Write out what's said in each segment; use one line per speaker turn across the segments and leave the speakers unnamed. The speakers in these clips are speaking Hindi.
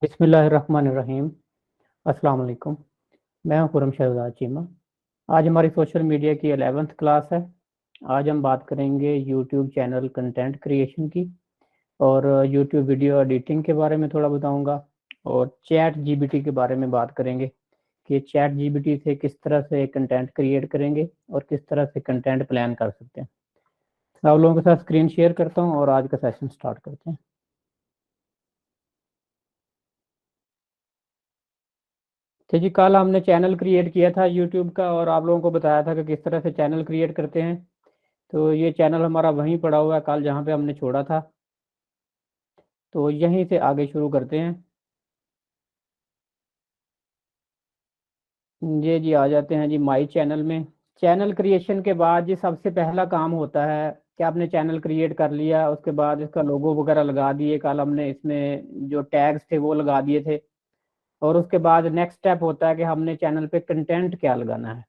बिस्मिल्लाहिर्रहमानिर्रहीम। अस्सलाम वालेकुम। मैं हूं खुरम शहजाद चीमा। आज हमारी सोशल मीडिया की 11th क्लास है। आज हम बात करेंगे यूट्यूब चैनल कंटेंट क्रिएशन की और यूट्यूब वीडियो एडिटिंग के बारे में थोड़ा बताऊंगा और चैट जीपीटी के बारे में बात करेंगे कि चैट जीपीटी से किस तरह से कंटेंट क्रिएट करेंगे और किस तरह से कंटेंट प्लान कर सकते हैं। तो आप लोगों के साथ स्क्रीन शेयर करता हूँ और आज का सेशन स्टार्ट करते हैं। तो जी कल हमने चैनल क्रिएट किया था यूट्यूब का और आप लोगों को बताया था कि किस तरह से चैनल क्रिएट करते हैं। तो ये चैनल हमारा वहीं पड़ा हुआ है कल जहाँ पे हमने छोड़ा था। तो यहीं से आगे शुरू करते हैं। ये जी आ जाते हैं जी माई चैनल में। चैनल क्रिएशन के बाद जी सबसे पहला काम होता है कि आपने चैनल क्रिएट कर लिया, उसके बाद इसका लोगो वगैरह लगा दिए। कल हमने इसमें जो टैग्स थे वो लगा दिए थे। और उसके बाद नेक्स्ट स्टेप होता है कि हमने चैनल पे कंटेंट क्या लगाना है।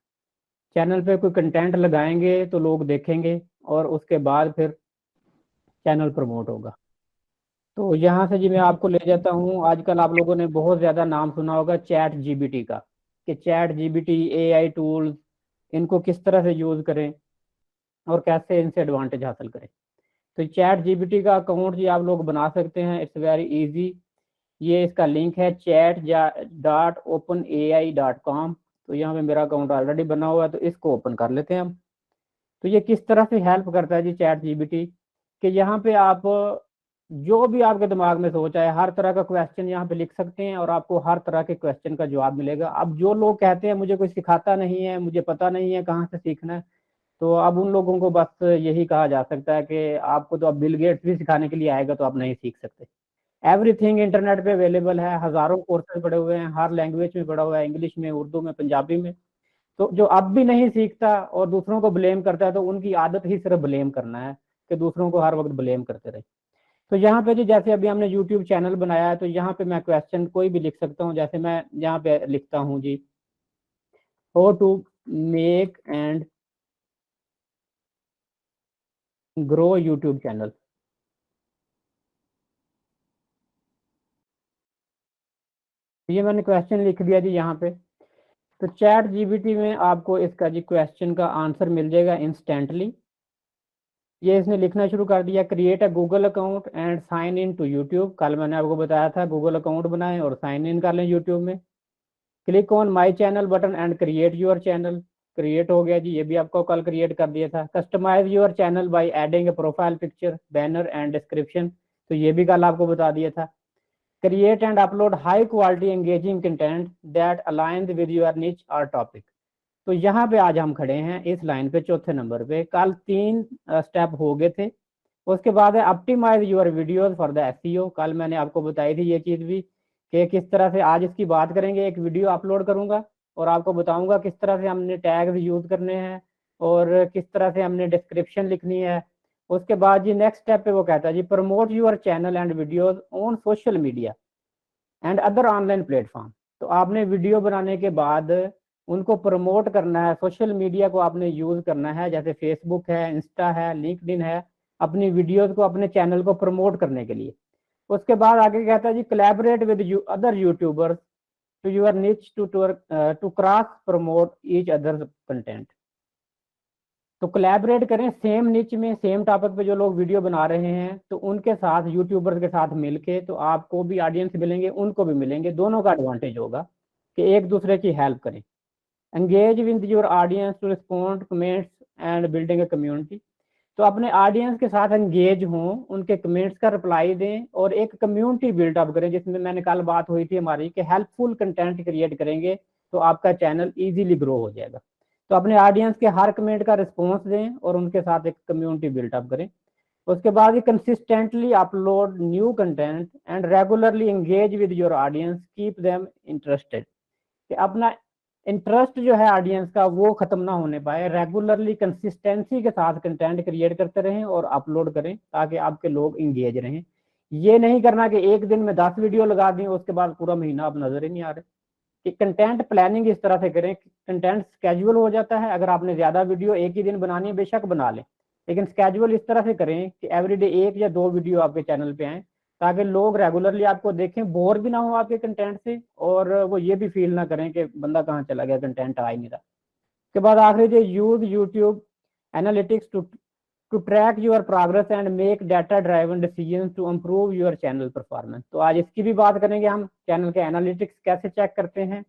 चैनल पे कोई कंटेंट लगाएंगे तो लोग देखेंगे और उसके बाद फिर चैनल प्रमोट होगा। तो यहाँ से जी मैं आपको ले जाता हूँ। आजकल आप लोगों ने बहुत ज़्यादा नाम सुना होगा चैट जीपीटी का, कि चैट जीपीटी एआई टूल्स इनको किस तरह से यूज़ करें और कैसे इनसे एडवांटेज हासिल करें। तो चैट जीपीटी का अकाउंट जी आप लोग बना सकते हैं। It's very easy. ये इसका लिंक है chat.openai.com। तो यहाँ पे मेरा अकाउंट ऑलरेडी बना हुआ है तो इसको ओपन कर लेते हैं हम। तो ये किस तरह से हेल्प करता है जी चैट जीपीटी, कि यहाँ पे आप जो भी आपके दिमाग में सोच आए हर तरह का क्वेश्चन यहाँ पे लिख सकते हैं और आपको हर तरह के क्वेश्चन का जवाब मिलेगा। अब जो लोग कहते हैं मुझे कोई सिखाता नहीं है, मुझे पता नहीं है कहाँ से सीखना है, तो अब उन लोगों को बस यही कहा जा सकता है कि आपको तो अब बिल गेट्स भी सिखाने के लिए आएगा तो आप नहीं सीख सकते। एवरीथिंग इंटरनेट पे अवेलेबल है। हजारों कोर्सेज पड़े हुए हैं, हर लैंग्वेज में पड़ा हुआ है, इंग्लिश में, उर्दू में, पंजाबी में। तो जो अब भी नहीं सीखता और दूसरों को ब्लेम करता है तो उनकी आदत ही सिर्फ ब्लेम करना है, कि दूसरों को हर वक्त ब्लेम करते रहे। तो यहाँ पे जी जैसे अभी हमने यूट्यूब चैनल बनाया है तो यहाँ पे मैं क्वेश्चन कोई भी लिख सकता हूँ। जैसे मैं यहाँ पे लिखता हूँ जी, how to make and grow YouTube channel. ये मैंने क्वेश्चन लिख दिया जी यहाँ पे। तो चैट जीपीटी में आपको इसका जी क्वेश्चन का आंसर मिल जाएगा इंस्टेंटली। ये इसने लिखना शुरू कर दिया, create a Google account and sign in to YouTube. कल मैंने आपको बताया था गूगल अकाउंट बनाएं और साइन इन कर लें यूट्यूब में। Click on my channel button and create your channel. Create हो गया जी, ये भी आपको कल क्रिएट कर दिया था। Customise your channel by adding a profile picture, banner and description. तो ये भी कल आपको बता दिया था। Create and upload high quality engaging content that aligns with your niche or topic. तो यहाँ पे आज हम खड़े हैं इस लाइन पे, चौथे नंबर पे। कल 3 स्टेप हो गए थे। उसके बाद है optimise your videos for the SEO. कल मैंने आपको बताई थी ये चीज़ भी कि किस तरह से आज इसकी बात करेंगे। एक वीडियो अपलोड करूंगा और आपको बताऊंगा किस तरह से हमने टैग्स यूज करने हैं और किस तरह से हमने डिस्क्रिप्शन लिखनी है। उसके बाद जी नेक्स्ट स्टेप पे वो कहता है जी promote your channel and videos on social media and other online platform. तो आपने वीडियो बनाने के बाद उनको प्रमोट करना है, सोशल मीडिया को आपने यूज करना है, जैसे फेसबुक है, इंस्टा है, लिंक्डइन है, अपनी वीडियोस को, अपने चैनल को प्रमोट करने के लिए। उसके बाद आगे कहता है जी collaborate with other YouTubers to your niche to cross promote each other content. तो कोलैबोरेट करें सेम निच में, सेम टॉपिक पे जो लोग वीडियो बना रहे हैं तो उनके साथ, यूट्यूबर्स के साथ मिलके, तो आपको भी ऑडियंस मिलेंगे, उनको भी मिलेंगे, दोनों का एडवांटेज होगा कि एक दूसरे की हेल्प करें। Engage with your audience to respond comments and building a community. तो अपने ऑडियंस के साथ एंगेज हों, उनके कमेंट्स का रिप्लाई दें और एक कम्युनिटी बिल्डअप करें, जिसमें मैंने कल बात हुई थी हमारी कि हेल्पफुल कंटेंट क्रिएट करेंगे तो आपका चैनल इजीली ग्रो हो जाएगा। तो अपने ऑडियंस के हर कमेंट का रिस्पॉन्स दें और उनके साथ एक कम्युनिटी बिल्डअप करें। उसके बाद ही consistently upload new content and regularly engage with your audience, keep them interested. कि अपना इंटरेस्ट जो है ऑडियंस का वो खत्म ना होने पाए, रेगुलरली कंसिस्टेंसी के साथ कंटेंट क्रिएट करते रहें और अपलोड करें ताकि आपके लोग इंगेज रहें। ये नहीं करना कि एक दिन में 10 वीडियो लगा दी उसके बाद पूरा महीना आप नजर ही नहीं आ रहे। कि कंटेंट प्लानिंग इस तरह से करें कि कंटेंट स्केड्यूल हो जाता है। अगर आपने ज्यादा वीडियो एक ही दिन बनानी है बेशक बना लें, लेकिन स्केड्यूल इस तरह से करें कि एवरीडे 1 या 2 वीडियो आपके चैनल पे आए ताकि लोग रेगुलरली आपको देखें, बोर भी ना हो आपके कंटेंट से, और वो ये भी फील ना करें कि बंदा कहाँ चला गया, कंटेंट आ ही नहीं रहा। उसके बाद आखिरी जो use YouTube analytics to track your progress and make data driven decision to improve your channel performance. तो आज इसकी भी बात करेंगे हम, चैनल के एनालिटिक्स कैसे चेक करते हैं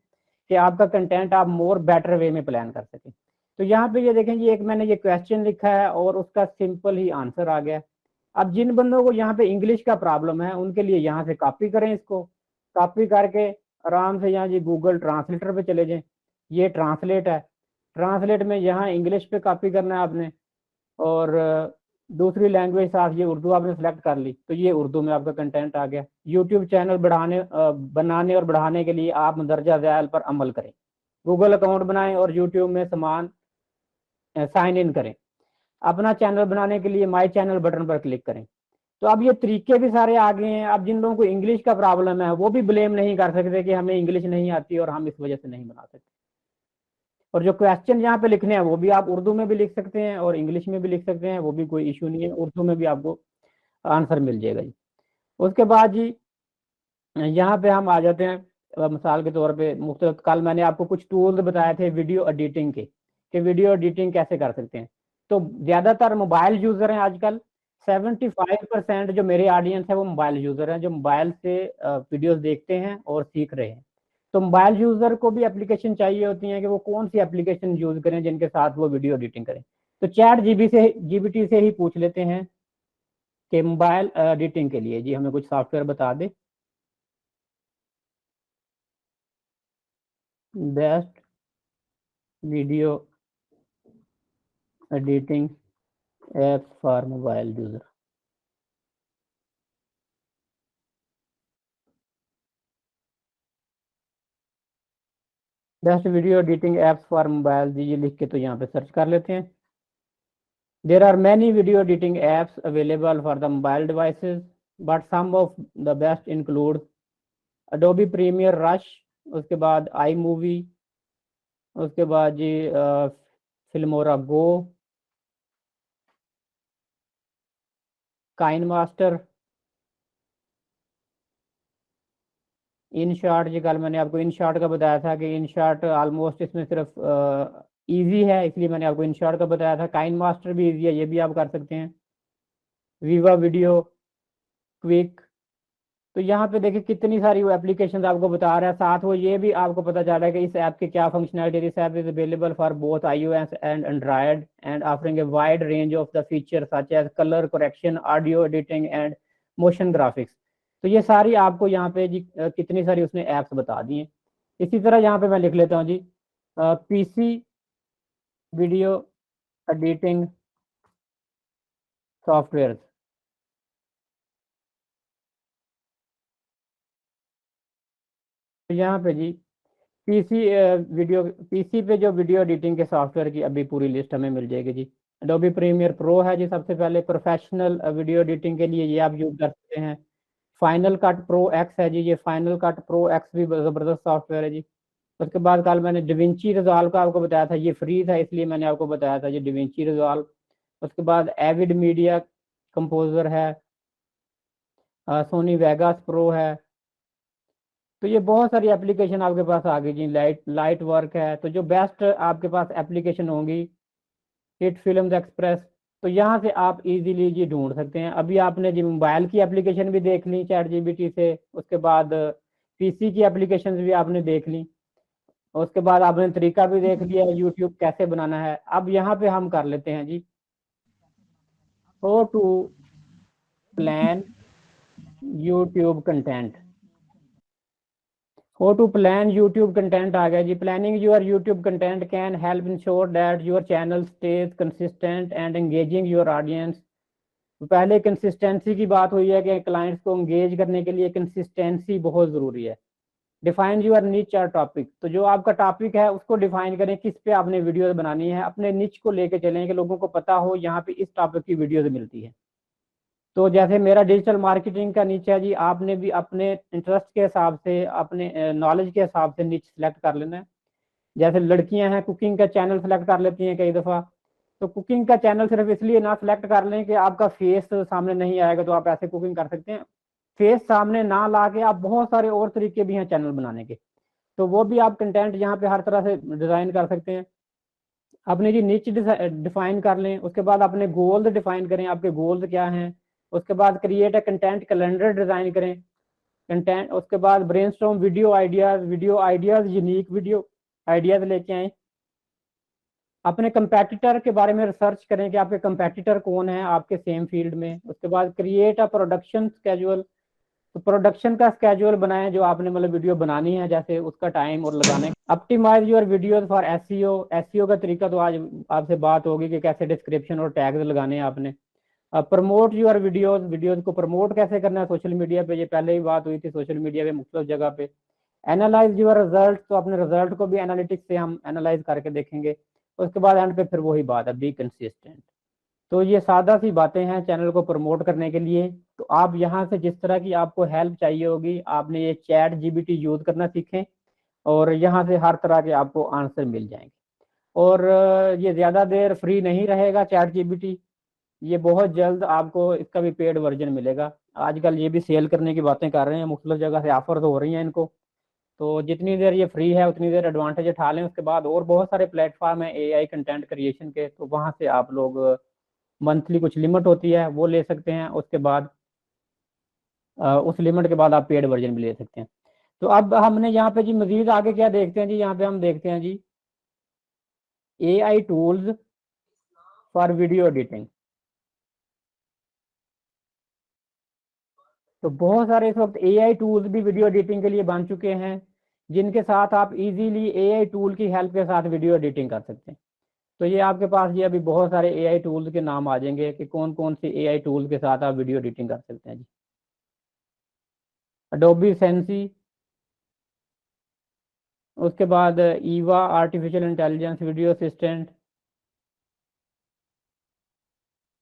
कि आपका कंटेंट आप मोर बेटर वे में प्लान कर सकें। तो यहाँ पे ये देखें जी, एक मैंने ये क्वेश्चन लिखा है और उसका सिंपल ही आंसर आ गया। अब जिन बंदों को यहाँ पे इंग्लिश का प्रॉब्लम है उनके लिए यहाँ से कॉपी करें, इसको कॉपी करके आराम से यहाँ जी गूगल ट्रांसलेटर पे चले जाएं। ये ट्रांसलेट है, ट्रांसलेट में यहाँ इंग्लिश पे कॉपी करना है आपने, और दूसरी लैंग्वेज साथ ये उर्दू आपने सेलेक्ट कर ली, तो ये उर्दू में आपका कंटेंट आ गया। यूट्यूब चैनल बनाने और बढ़ाने के लिए आप मंदरजा ज़ैल पर अमल करें, गूगल अकाउंट बनाएं और यूट्यूब में समान साइन इन करें। अपना चैनल बनाने के लिए माई चैनल बटन पर क्लिक करें। तो अब ये तरीके भी सारे आ गए हैं। अब जिन लोगों को इंग्लिश का प्रॉब्लम है वो भी ब्लेम नहीं कर सकते कि हमें इंग्लिश नहीं आती और हम इस वजह से नहीं बना सकते। और जो क्वेश्चन यहाँ पे लिखने हैं वो भी आप उर्दू में भी लिख सकते हैं और इंग्लिश में भी लिख सकते हैं, वो भी कोई इशू नहीं है, उर्दू में भी आपको आंसर मिल जाएगा जी। उसके बाद जी यहाँ पे हम आ जाते हैं, मिसाल के तौर पे मुख्तलिफ, कल मैंने आपको कुछ टूल्स बताए थे वीडियो एडिटिंग के, कि वीडियो एडिटिंग कैसे कर सकते हैं। तो ज़्यादातर मोबाइल यूज़र हैं आजकल, 75% जो मेरे ऑडियंस है वो मोबाइल यूज़र हैं, जो मोबाइल से वीडियोस देखते हैं और सीख रहे हैं। तो मोबाइल यूज़र को भी एप्लीकेशन चाहिए होती हैं कि वो कौन सी एप्लीकेशन यूज़ करें जिनके साथ वो वीडियो एडिटिंग करें। तो चैट जीपीटी से ही पूछ लेते हैं कि मोबाइल एडिटिंग के लिए जी हमें कुछ सॉफ्टवेयर बता दे, best video editing apps for mobile user. Best video editing apps for mobile जी, ये लिख के तो यहाँ पे सर्च कर लेते हैं। There are many video editing apps available for the mobile devices, but some of the best include Adobe Premiere Rush, उसके बाद iMovie, उसके बाद जी Filmora Go, KineMaster, InShot। जी कल मैंने आपको InShot का बताया था कि InShot ऑलमोस्ट इसमें सिर्फ इजी है, इसलिए मैंने आपको InShot का बताया था। KineMaster भी इजी है, ये भी आप कर सकते हैं। Viva Video Quick। तो यहाँ पे देखिए कितनी सारी वो एप्लीकेशन आपको बता रहा है, साथ वो ये भी आपको पता चल रहा है कि इस ऐप के क्या functionality. This app is available for both iOS and Android and offering a wide range of the feature such as colour correction, audio editing and motion graphics. तो ये सारी आपको यहाँ पे जी कितनी सारी उसने ऐप्स बता दी हैं। इसी तरह यहाँ पे मैं लिख लेता हूँ जी पीसी वीडियो एडिटिंग सॉफ्टवेयर। तो यहाँ पे जी पीसी पे जो वीडियो एडिटिंग के सॉफ्टवेयर की अभी पूरी लिस्ट हमें मिल जाएगी जी। एडोबी प्रीमियर प्रो है जी सबसे पहले, प्रोफेशनल वीडियो एडिटिंग के लिए ये आप यूज कर सकते हैं। फाइनल कट प्रो एक्स है जी, ये फाइनल कट प्रो एक्स भी ज़बरदस्त सॉफ्टवेयर है जी। उसके बाद कल मैंने डिविंची रिजॉल्व का आपको बताया था, ये फ्री था इसलिए मैंने आपको बताया था ये डिविंची रिजॉल्व। उसके बाद एविड मीडिया कंपोजर है, सोनी वेगास प्रो है। तो ये बहुत सारी एप्लीकेशन आपके पास आ गई जी। लाइट वर्क है। तो जो बेस्ट आपके पास एप्लीकेशन होंगी, हिट फिल्म्स एक्सप्रेस, तो यहाँ से आप इजीली जी ढूंढ सकते हैं। अभी आपने जी मोबाइल की एप्लीकेशन भी देख ली चैट जीपीटी से, उसके बाद पीसी की एप्लीकेशन भी आपने देख ली, उसके बाद आपने तरीका भी देख लिया यूट्यूब कैसे बनाना है। अब यहाँ पे हम कर लेते हैं जी how to plan YouTube content. How to plan YouTube content आ गया जी। Planning your YouTube content can help ensure that your channel stays consistent and engaging your audience। तो पहले कंसिस्टेंसी की बात हुई है कि क्लाइंट्स को एंगेज करने के लिए कंसिस्टेंसी बहुत ज़रूरी है। Define your niche or topic, तो जो आपका टॉपिक है उसको डिफाइन करें, किस पे आपने वीडियो बनानी है, अपने निच को लेके चलें कि लोगों को पता हो यहाँ पे इस टॉपिक की वीडियोज मिलती है। तो जैसे मेरा डिजिटल मार्केटिंग का नीच है जी, आपने भी अपने इंटरेस्ट के हिसाब से, अपने नॉलेज के हिसाब से नीच सेलेक्ट कर लेना है। जैसे लड़कियां हैं कुकिंग का चैनल सेलेक्ट कर लेती हैं कई दफ़ा, तो कुकिंग का चैनल सिर्फ इसलिए ना सेलेक्ट कर लें कि आपका फेस सामने नहीं आएगा, तो आप ऐसे कुकिंग कर सकते हैं फेस सामने ना ला के आप बहुत सारे और तरीके भी हैं चैनल बनाने के, तो वो भी आप कंटेंट यहाँ पे हर तरह से डिजाइन कर सकते हैं। अपने जी नीच डिफाइन कर लें, उसके बाद अपने गोल्स डिफाइन करें, आपके गोल्स क्या हैं, उसके बाद create a content calendar design करें कंटेंट, उसके बाद brainstorm video ideas unique video ideas लेके आए। अपने कंपेटिटर के बारे में रिसर्च करें कि आपके कंपेटिटर कौन है आपके सेम फील्ड में। उसके बाद क्रिएट अ प्रोडक्शन स्केड्यूल, तो प्रोडक्शन का स्केड्यूल बनाएं जो आपने मतलब वीडियो बनानी है, जैसे उसका टाइम और लगाने। Optimise your videos for SEO का तरीका तो आज आपसे बात होगी कि कैसे डिस्क्रिप्शन और टैग्स लगाने हैं आपने। प्रमोट योर वीडियोज को प्रमोट कैसे करना है सोशल मीडिया पे, ये पहले ही बात हुई थी सोशल मीडिया पे मुख्तलिफ जगह पे। एनालाइज योर रिजल्ट, तो अपने रिजल्ट को भी एनालिटिक्स से हम एनालाइज करके देखेंगे। उसके बाद एंड पे फिर वही बात है, बी कंसिस्टेंट। तो ये सादा सी बातें हैं चैनल को प्रमोट करने के लिए। तो आप यहाँ से जिस तरह की आपको हेल्प चाहिए होगी, आपने ये चैट जीपीटी यूज करना सीखें और यहाँ से हर तरह के आपको आंसर मिल जाएंगे। और ये ज़्यादा देर फ्री नहीं रहेगा चैट जीपीटी, ये बहुत जल्द आपको इसका भी पेड वर्जन मिलेगा। आजकल ये भी सेल करने की बातें कर रहे हैं, मुख्तलिफ जगह से ऑफर तो हो रही हैं इनको। तो जितनी देर ये फ्री है उतनी देर एडवांटेज उठा लें। उसके बाद और बहुत सारे प्लेटफॉर्म हैं एआई कंटेंट क्रिएशन के, तो वहाँ से आप लोग मंथली कुछ लिमिट होती है वो ले सकते हैं। उसके बाद उस लिमिट के बाद आप पेड वर्जन भी ले सकते हैं। तो अब हमने यहाँ पे जी मजीद आगे क्या देखते हैं जी, यहाँ पे हम देखते हैं जी AI tools for video editing. तो बहुत सारे इस वक्त एआई टूल्स भी वीडियो एडिटिंग के लिए बन चुके हैं, जिनके साथ आप इजीली एआई टूल की हेल्प के साथ वीडियो एडिटिंग कर सकते हैं। तो ये आपके पास ये अभी बहुत सारे एआई टूल्स के नाम आ जाएंगे कि कौन कौन से एआई टूल्स के साथ आप वीडियो एडिटिंग कर सकते हैं जी। अडोबी सेंसी, उसके बाद Eva artificial intelligence video assistant,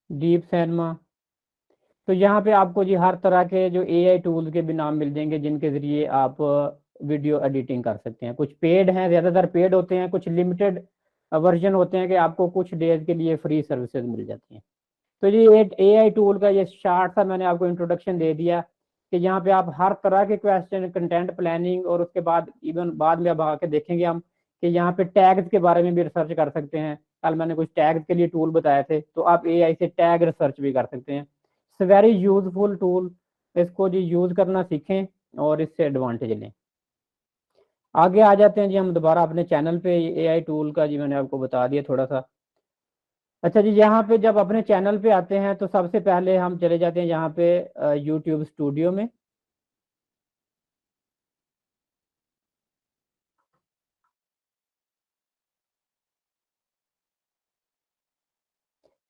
deep सैनमा। तो यहाँ पे आपको जी हर तरह के जो एआई टूल्स के भी नाम मिल जाएंगे जिनके जरिए आप वीडियो एडिटिंग कर सकते हैं। कुछ पेड हैं, ज़्यादातर पेड होते हैं, कुछ लिमिटेड वर्जन होते हैं कि आपको कुछ डेज के लिए फ्री सर्विसेज मिल जाती हैं। तो ये एआई टूल का ये शार्ट सा मैंने आपको इंट्रोडक्शन दे दिया कि यहाँ पे आप हर तरह के क्वेश्चन, कंटेंट प्लानिंग, और उसके बाद इवन बाद में अब आके देखेंगे हम कि यहाँ पे टैग्स के बारे में भी रिसर्च कर सकते हैं। कल मैंने कुछ टैग्स के लिए टूल बताए थे, तो आप एआई से टैग रिसर्च भी कर सकते हैं। इट्स वेरी यूजफुल टूल, इसको जी यूज करना सीखें और इससे एडवांटेज लें। आगे आ जाते हैं जी हम दोबारा अपने चैनल पे। एआई टूल का जी मैंने आपको बता दिया थोड़ा सा। अच्छा जी, यहाँ पे जब अपने चैनल पे आते हैं तो सबसे पहले हम चले जाते हैं यहाँ पे यूट्यूब स्टूडियो में।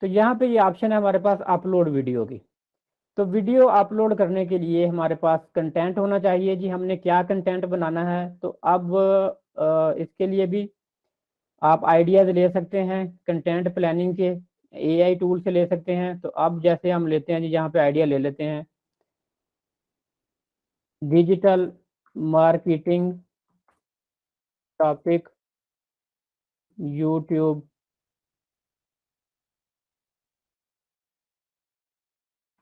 तो यहाँ पे ये ऑप्शन है हमारे पास अपलोड वीडियो की। तो वीडियो अपलोड करने के लिए हमारे पास कंटेंट होना चाहिए जी, हमने क्या कंटेंट बनाना है। तो अब इसके लिए भी आप आइडियाज ले सकते हैं कंटेंट प्लानिंग के, एआई टूल से ले सकते हैं। तो अब जैसे हम लेते हैं जी, यहाँ पे आइडिया ले लेते हैं digital marketing topic YouTube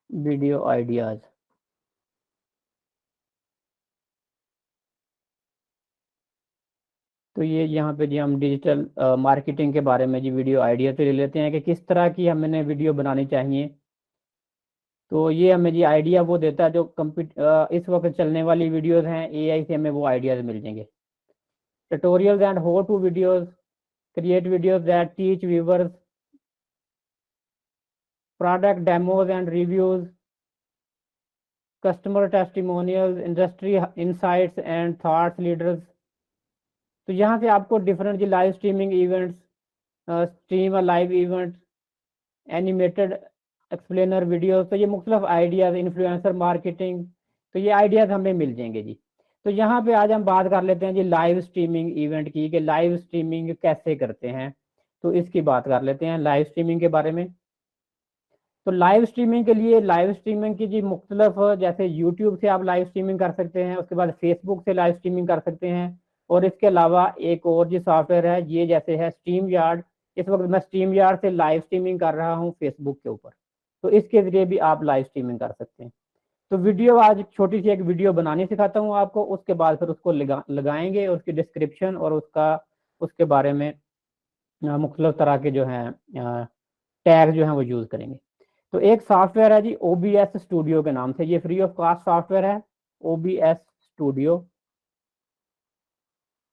video ideas. तो ये यहाँ पे जी हम डिजिटल मार्केटिंग के बारे में जी वीडियो आइडिया से ले लेते हैं कि किस तरह की हमें वीडियो बनानी चाहिए। तो ये हमें जी आइडिया वो देता है जो इस वक्त चलने वाली वीडियोस हैं, एआई से हमें वो आइडियाज मिल जाएंगे। Tutorials and how to videos, create videos that teach viewers, product demos and reviews, customer testimonials, industry insights and thoughts leaders. तो यहाँ से आपको डिफरेंट जी live streaming events, stream live events, animated explainer video, तो ये मुख्तलिफ आइडियाज़, इन्फ्लुएंसर मार्केटिंग, तो ये आइडियाज़ हमें मिल जाएंगे जी। तो यहाँ पे आज हम बात कर लेते हैं जी लाइव स्ट्रीमिंग इवेंट की कि लाइव स्ट्रीमिंग कैसे करते हैं। तो इसकी बात कर लेते हैं लाइव स्ट्रीमिंग के बारे में। तो लाइव स्ट्रीमिंग के लिए, लाइव स्ट्रीमिंग की जी मुख्तलिफ, जैसे यूट्यूब से आप लाइव स्ट्रीमिंग कर सकते हैं, उसके बाद फेसबुक से लाइव स्ट्रीमिंग कर सकते हैं, और इसके अलावा एक और जी सॉफ्टवेयर है ये जैसे है स्ट्रीम यार्ड। इस वक्त मैं स्ट्रीम यार्ड से लाइव स्ट्रीमिंग कर रहा हूँ फेसबुक के ऊपर, तो इसके जरिए भी आप लाइव स्ट्रीमिंग कर सकते हैं। तो वीडियो आज छोटी सी एक वीडियो बनानी सिखाता हूँ आपको, उसके बाद फिर उसको लगाएंगे, उसकी डिस्क्रिप्शन और उसके बारे में मुख्तलिफ तरह के जो हैं टैग जो हैं वो यूज़ करेंगे। तो एक सॉफ्टवेयर है जी OBS स्टूडियो के नाम से, ये फ्री ऑफ कॉस्ट सॉफ्टवेयर है OBS स्टूडियो।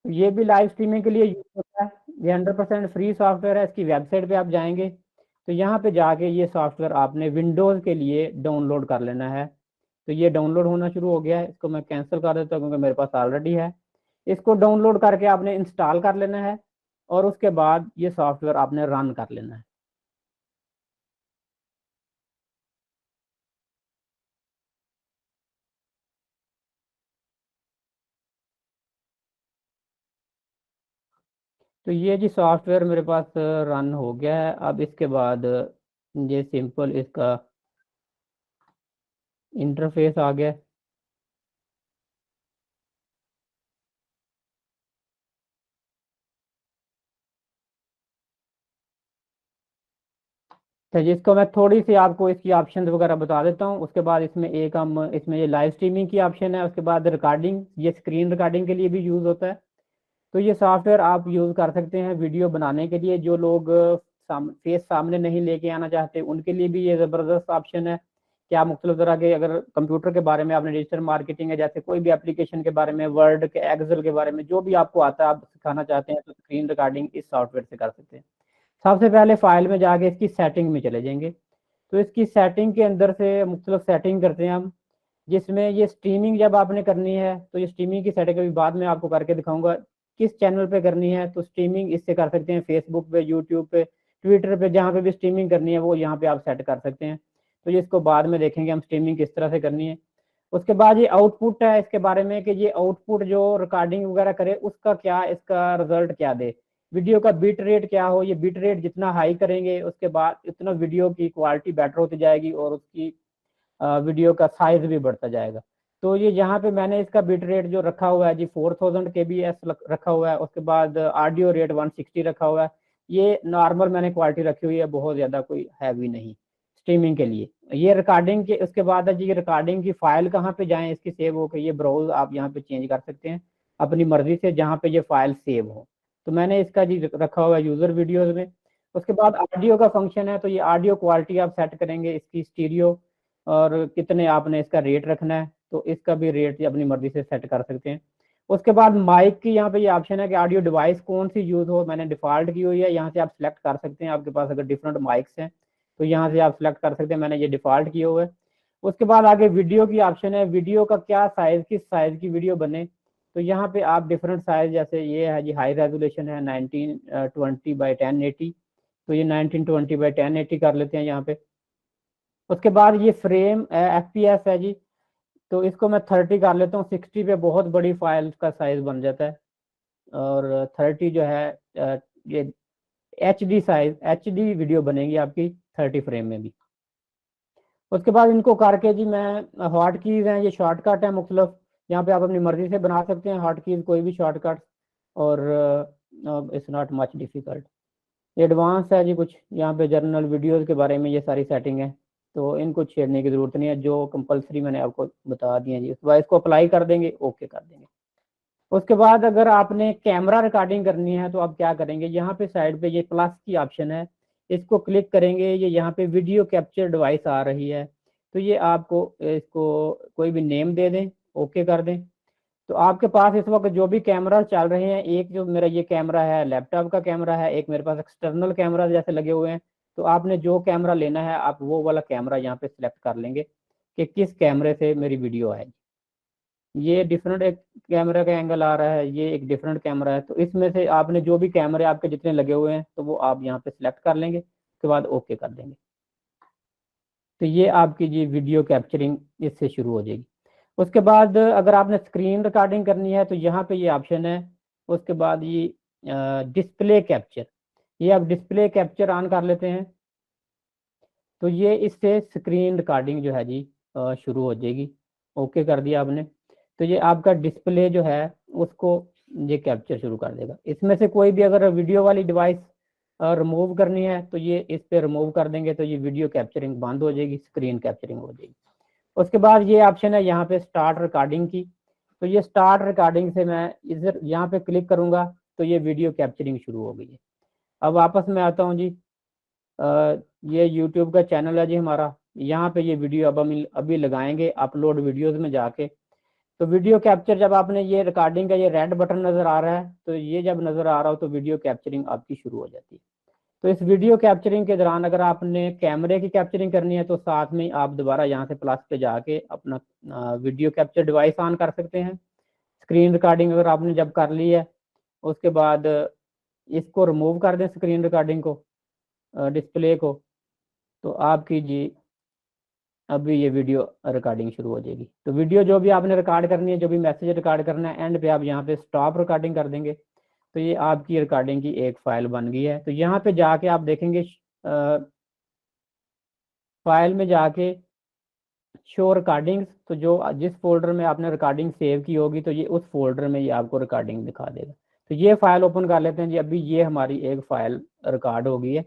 ये भी लाइव स्ट्रीमिंग के लिए यूज होता है, ये 100% फ्री सॉफ्टवेयर है। इसकी वेबसाइट पे आप जाएंगे तो यहाँ पे जाके ये सॉफ्टवेयर आपने विंडोज़ के लिए डाउनलोड कर लेना है। तो ये डाउनलोड होना शुरू हो गया है, इसको मैं कैंसिल कर देता हूँ क्योंकि मेरे पास ऑलरेडी है। इसको डाउनलोड करके आपने इंस्टॉल कर लेना है और उसके बाद ये सॉफ्टवेयर आपने रन कर लेना है। तो ये जी सॉफ्टवेयर मेरे पास रन हो गया है। अब इसके बाद ये सिंपल इसका इंटरफेस आ गया। तो जिसको मैं थोड़ी सी आपको इसकी ऑप्शन वगैरह बता देता हूँ। उसके बाद इसमें ये लाइव स्ट्रीमिंग की ऑप्शन है। उसके बाद रिकॉर्डिंग, ये स्क्रीन रिकॉर्डिंग के लिए भी यूज़ होता है। तो ये सॉफ्टवेयर आप यूज़ कर सकते हैं वीडियो बनाने के लिए। जो लोग फेस सामने नहीं लेके आना चाहते उनके लिए भी ये ज़बरदस्त ऑप्शन है कि आप मुख्तलिफ तरह के, अगर कंप्यूटर के बारे में आपने डिजिटल मार्केटिंग है, जैसे कोई भी एप्लीकेशन के बारे में, वर्ड के, एक्सेल के बारे में, जो भी आपको आता है आप सिखाना चाहते हैं, तो स्क्रीन रिकॉर्डिंग इस सॉफ्टवेयर से कर सकते हैं। सबसे पहले फाइल में जाके इसकी सेटिंग में चले जाएंगे। तो इसकी सेटिंग के अंदर से मुख्तलिफ सेटिंग करते हैं हम, जिसमें ये स्ट्रीमिंग जब आपने करनी है तो ये स्ट्रीमिंग की सेटिंग अभी बाद में आपको करके दिखाऊंगा किस चैनल पे करनी है। तो स्ट्रीमिंग इससे कर सकते हैं, फेसबुक पे, यूट्यूब पे, ट्विटर पे, जहाँ पे भी स्ट्रीमिंग करनी है वो यहाँ पे आप सेट कर सकते हैं। तो ये इसको बाद में देखेंगे हम स्ट्रीमिंग किस तरह से करनी है। उसके बाद ये आउटपुट है इसके बारे में कि ये आउटपुट जो रिकॉर्डिंग वगैरह करे उसका क्या, इसका रिजल्ट क्या दे, वीडियो का बिट रेट क्या हो। ये बिट रेट जितना हाई करेंगे उसके बाद उतना वीडियो की क्वालिटी बेटर होती जाएगी और उसकी वीडियो का साइज भी बढ़ता जाएगा। तो ये यहाँ पे मैंने इसका बिट रेट जो रखा हुआ है जी 4000 kbs रखा हुआ है। उसके बाद ऑडियो रेट 160 रखा हुआ है। ये नॉर्मल मैंने क्वालिटी रखी हुई है, बहुत ज़्यादा कोई हैवी नहीं स्ट्रीमिंग के लिए। ये रिकॉर्डिंग के उसके बाद है जी रिकॉर्डिंग की फाइल कहाँ पे जाएं इसकी सेव हो के, ये ब्राउज आप यहाँ पे चेंज कर सकते हैं अपनी मर्जी से जहाँ पे ये फाइल सेव हो। तो मैंने इसका जी रखा हुआ है यूज़र वीडियोज़ में। उसके बाद ऑडियो का फंक्शन है, तो ये ऑडियो क्वालिटी आप सेट करेंगे इसकी स्टीरियो, और कितने आपने इसका रेट रखना है तो इसका भी रेट अपनी मर्जी से सेट कर सकते हैं। उसके बाद माइक की यहाँ पे ये ऑप्शन है कि ऑडियो डिवाइस कौन सी यूज़ हो, मैंने डिफ़ॉल्ट की हुई है। यहाँ से आप सिलेक्ट कर सकते हैं, आपके पास अगर डिफरेंट माइक्स हैं तो यहाँ से आप सिलेक्ट कर सकते हैं, मैंने ये डिफ़ॉल्ट किया हुआ है। उसके बाद आगे वीडियो की ऑप्शन है, वीडियो का क्या साइज़, किस साइज़ की वीडियो बने। तो यहाँ पे आप डिफरेंट साइज़, जैसे ये है जी हाई रेजोल्यूशन है 1920 by 1080, तो ये 1920 by 1080 कर लेते हैं यहाँ पे। उसके बाद ये फ्रेम FPS है जी, तो इसको मैं 30 कर लेता हूँ। 60 पे बहुत बड़ी फाइल का साइज बन जाता है, और 30 जो है ये HD वीडियो बनेगी आपकी 30 फ्रेम में भी। उसके बाद इनको करके जी मैं हॉट कीज़ हैं, ये शॉर्टकट है मुख्तलिफ, यहाँ पे आप अपनी मर्जी से बना सकते हैं हॉट कीज़ कोई भी शॉर्टकट, और it's not much difficult. Advance है जी कुछ, यहाँ पे जर्नल वीडियोज़ के बारे में ये सारी सेटिंग है, तो इनको छेड़ने की ज़रूरत नहीं है, जो कंपलसरी मैंने आपको बता दिए जी। उसके बाद इसको अप्लाई कर देंगे, ओके कर देंगे। उसके बाद अगर आपने कैमरा रिकॉर्डिंग करनी है तो आप क्या करेंगे, यहाँ पे साइड पे ये प्लस की ऑप्शन है, इसको क्लिक करेंगे, ये यहाँ पे वीडियो कैप्चर डिवाइस आ रही है। तो ये आपको इसको कोई भी नेम दे दें, ओके कर दें। तो आपके पास इस वक्त जो भी कैमरा चल रहे हैं, एक जो मेरा ये कैमरा है लैपटॉप का कैमरा है, एक मेरे पास एक्सटर्नल कैमरा जैसे लगे हुए हैं। तो आपने जो कैमरा लेना है आप वो वाला कैमरा यहाँ पे सिलेक्ट कर लेंगे कि किस कैमरे से मेरी वीडियो आएगी। ये डिफरेंट एक कैमरा का एंगल आ रहा है, ये एक डिफरेंट कैमरा है, तो इसमें से आपने जो भी कैमरे आपके जितने लगे हुए हैं तो वो आप यहाँ पे सिलेक्ट कर लेंगे, उसके बाद ओके कर देंगे। तो ये आपकी जी वीडियो कैप्चरिंग इससे शुरू हो जाएगी। उसके बाद अगर आपने स्क्रीन रिकॉर्डिंग करनी है तो यहाँ पे ये ऑप्शन है। उसके बाद ये डिस्प्ले कैप्चर, ये आप डिस्प्ले कैप्चर ऑन कर लेते हैं, तो ये इससे स्क्रीन रिकॉर्डिंग जो है जी शुरू हो जाएगी। ओके कर दिया आपने, तो ये आपका डिस्प्ले जो है उसको ये कैप्चर शुरू कर देगा। इसमें से कोई भी अगर वीडियो वाली डिवाइस रिमूव करनी है तो ये इस पे रिमूव कर देंगे, तो ये वीडियो कैप्चरिंग बंद हो जाएगी, स्क्रीन कैप्चरिंग हो जाएगी। उसके बाद ये ऑप्शन है यहाँ पे स्टार्ट रिकॉर्डिंग की। तो ये स्टार्ट रिकॉर्डिंग से मैं इधर यहाँ पे क्लिक करूँगा तो ये वीडियो कैप्चरिंग शुरू हो गई है। अब वापस मैं आता हूँ जी, ये यूट्यूब का चैनल है जी हमारा, यहाँ पे ये वीडियो अब हम अभी लगाएंगे अपलोड वीडियोस में जाके। तो वीडियो कैप्चर जब आपने ये रिकॉर्डिंग का ये रेड बटन नज़र आ रहा है, तो ये जब नज़र आ रहा हो तो वीडियो कैप्चरिंग आपकी शुरू हो जाती है। तो इस वीडियो कैप्चरिंग के दौरान अगर आपने कैमरे की कैप्चरिंग करनी है तो साथ में आप दोबारा यहाँ से प्लस पे जाके अपना वीडियो कैप्चर डिवाइस ऑन कर सकते हैं। स्क्रीन रिकॉर्डिंग अगर आपने जब कर ली है, उसके बाद इसको रिमूव कर दें स्क्रीन रिकॉर्डिंग को, डिस्प्ले को, तो आपकी जी अभी ये वीडियो रिकॉर्डिंग शुरू हो जाएगी। तो वीडियो जो भी आपने रिकॉर्ड करनी है, जो भी मैसेज रिकॉर्ड करना है, एंड पे आप यहाँ पे स्टॉप रिकॉर्डिंग कर देंगे तो ये आपकी रिकॉर्डिंग की एक फाइल बन गई है। तो यहाँ पे जाके आप देखेंगे फाइल में जाके शो रिकॉर्डिंग्स, तो जो जिस फोल्डर में आपने रिकॉर्डिंग सेव की होगी तो ये उस फोल्डर में ये आपको रिकॉर्डिंग दिखा देगा। तो ये फाइल ओपन कर लेते हैं जी। अभी ये हमारी एक फाइल रिकॉर्ड हो गई है।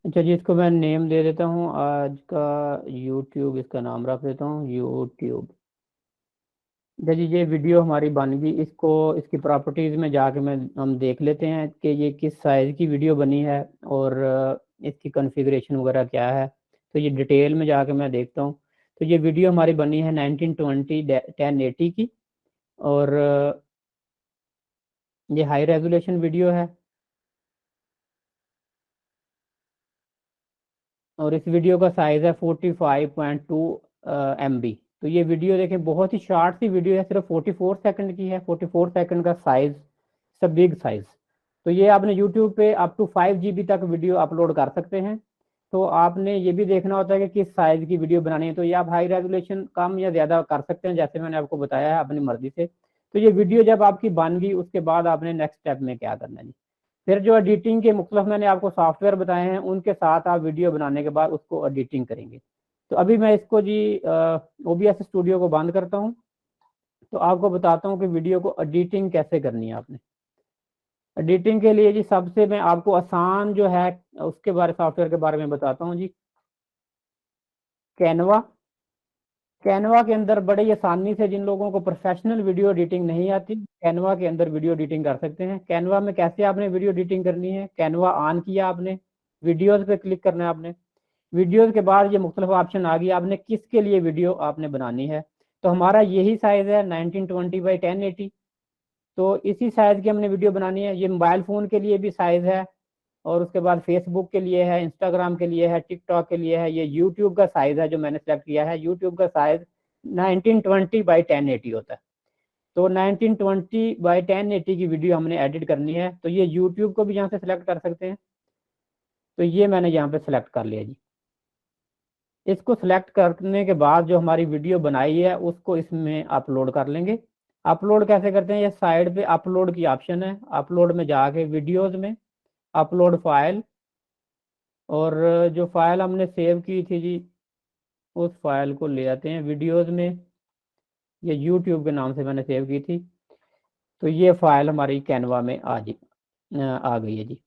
अच्छा जी, इसको मैं नेम दे देता हूँ आज का यूट्यूब, इसका नाम रख देता हूँ यूट्यूब। अच्छा जी, ये वीडियो हमारी बन गई। इसको इसकी प्रॉपर्टीज़ में जाके हम देख लेते हैं कि ये किस साइज़ की वीडियो बनी है और इसकी कॉन्फ़िगरेशन वगैरह क्या है। तो ये डिटेल में जाके मैं देखता हूँ। तो ये वीडियो हमारी बनी है 1920 1080 की, और ये हाई रेजोल्यूशन वीडियो है। और इस वीडियो का साइज़ है 45.2 MB। तो ये वीडियो देखें, बहुत ही शॉर्ट सी वीडियो है, सिर्फ 44 सेकंड की है। 44 सेकंड का साइज़, सब बिग साइज़। तो ये आपने यूट्यूब पे अप टू 5 GB तक वीडियो अपलोड कर सकते हैं। तो आपने ये भी देखना होता है कि किस साइज़ की वीडियो बनानी है। तो ये आप हाई रेजोल्यूशन कम या ज़्यादा कर सकते हैं, जैसे मैंने आपको बताया है, अपनी मर्ज़ी से। तो ये वीडियो जब आपकी बन गई, उसके बाद आपने नेक्स्ट स्टेप में क्या करना है जी। फिर जो एडिटिंग के मुख्तलिफ मैंने आपको सॉफ्टवेयर बताए हैं, उनके साथ आप वीडियो बनाने के बाद उसको एडिटिंग करेंगे। तो अभी मैं इसको जी OBS स्टूडियो को बंद करता हूँ। तो आपको बताता हूँ कि वीडियो को एडिटिंग कैसे करनी है आपने। एडिटिंग के लिए जी सबसे मैं आपको आसान जो है उसके बारे सॉफ्टवेयर के बारे में बताता हूँ जी। कैनवा। कैनवा के अंदर बड़ी आसानी से, जिन लोगों को प्रोफेशनल वीडियो एडिटिंग नहीं आती, कैनवा के अंदर वीडियो एडिटिंग कर सकते हैं। कैनवा में कैसे आपने वीडियो एडिटिंग करनी है, कैनवा ऑन किया आपने, वीडियोज़ पे क्लिक करना है आपने। वीडियोज़ के बाद ये मुख्तलिफ ऑप्शन आ गई, आपने किसके लिए वीडियो आपने बनानी है। तो हमारा यही साइज़ है 1920 बाई 1080। तो इसी साइज़ की हमने वीडियो बनानी है। ये मोबाइल फ़ोन के लिए भी साइज़ है, और उसके बाद फेसबुक के लिए है, इंस्टाग्राम के लिए है, टिकटॉक के लिए है। ये यूट्यूब का साइज़ है जो मैंने सेलेक्ट किया है। यूट्यूब का साइज़ 1920 बाई 1080 होता है। तो 1920 बाई 1080 की वीडियो हमने एडिट करनी है। तो ये यूट्यूब को भी यहाँ से सिलेक्ट कर सकते हैं। तो ये मैंने यहाँ पे सिलेक्ट कर लिया जी। इसको सिलेक्ट करने के बाद जो हमारी वीडियो बनाई है उसको इसमें अपलोड कर लेंगे। अपलोड कैसे करते हैं, ये साइड पे अपलोड की ऑप्शन है। अपलोड में जाके वीडियोज़ में अपलोड फाइल, और जो फाइल हमने सेव की थी जी, उस फाइल को ले आते हैं वीडियोज़ में। ये यूट्यूब के नाम से मैंने सेव की थी। तो ये फाइल हमारी कैनवा में आ गई है जी।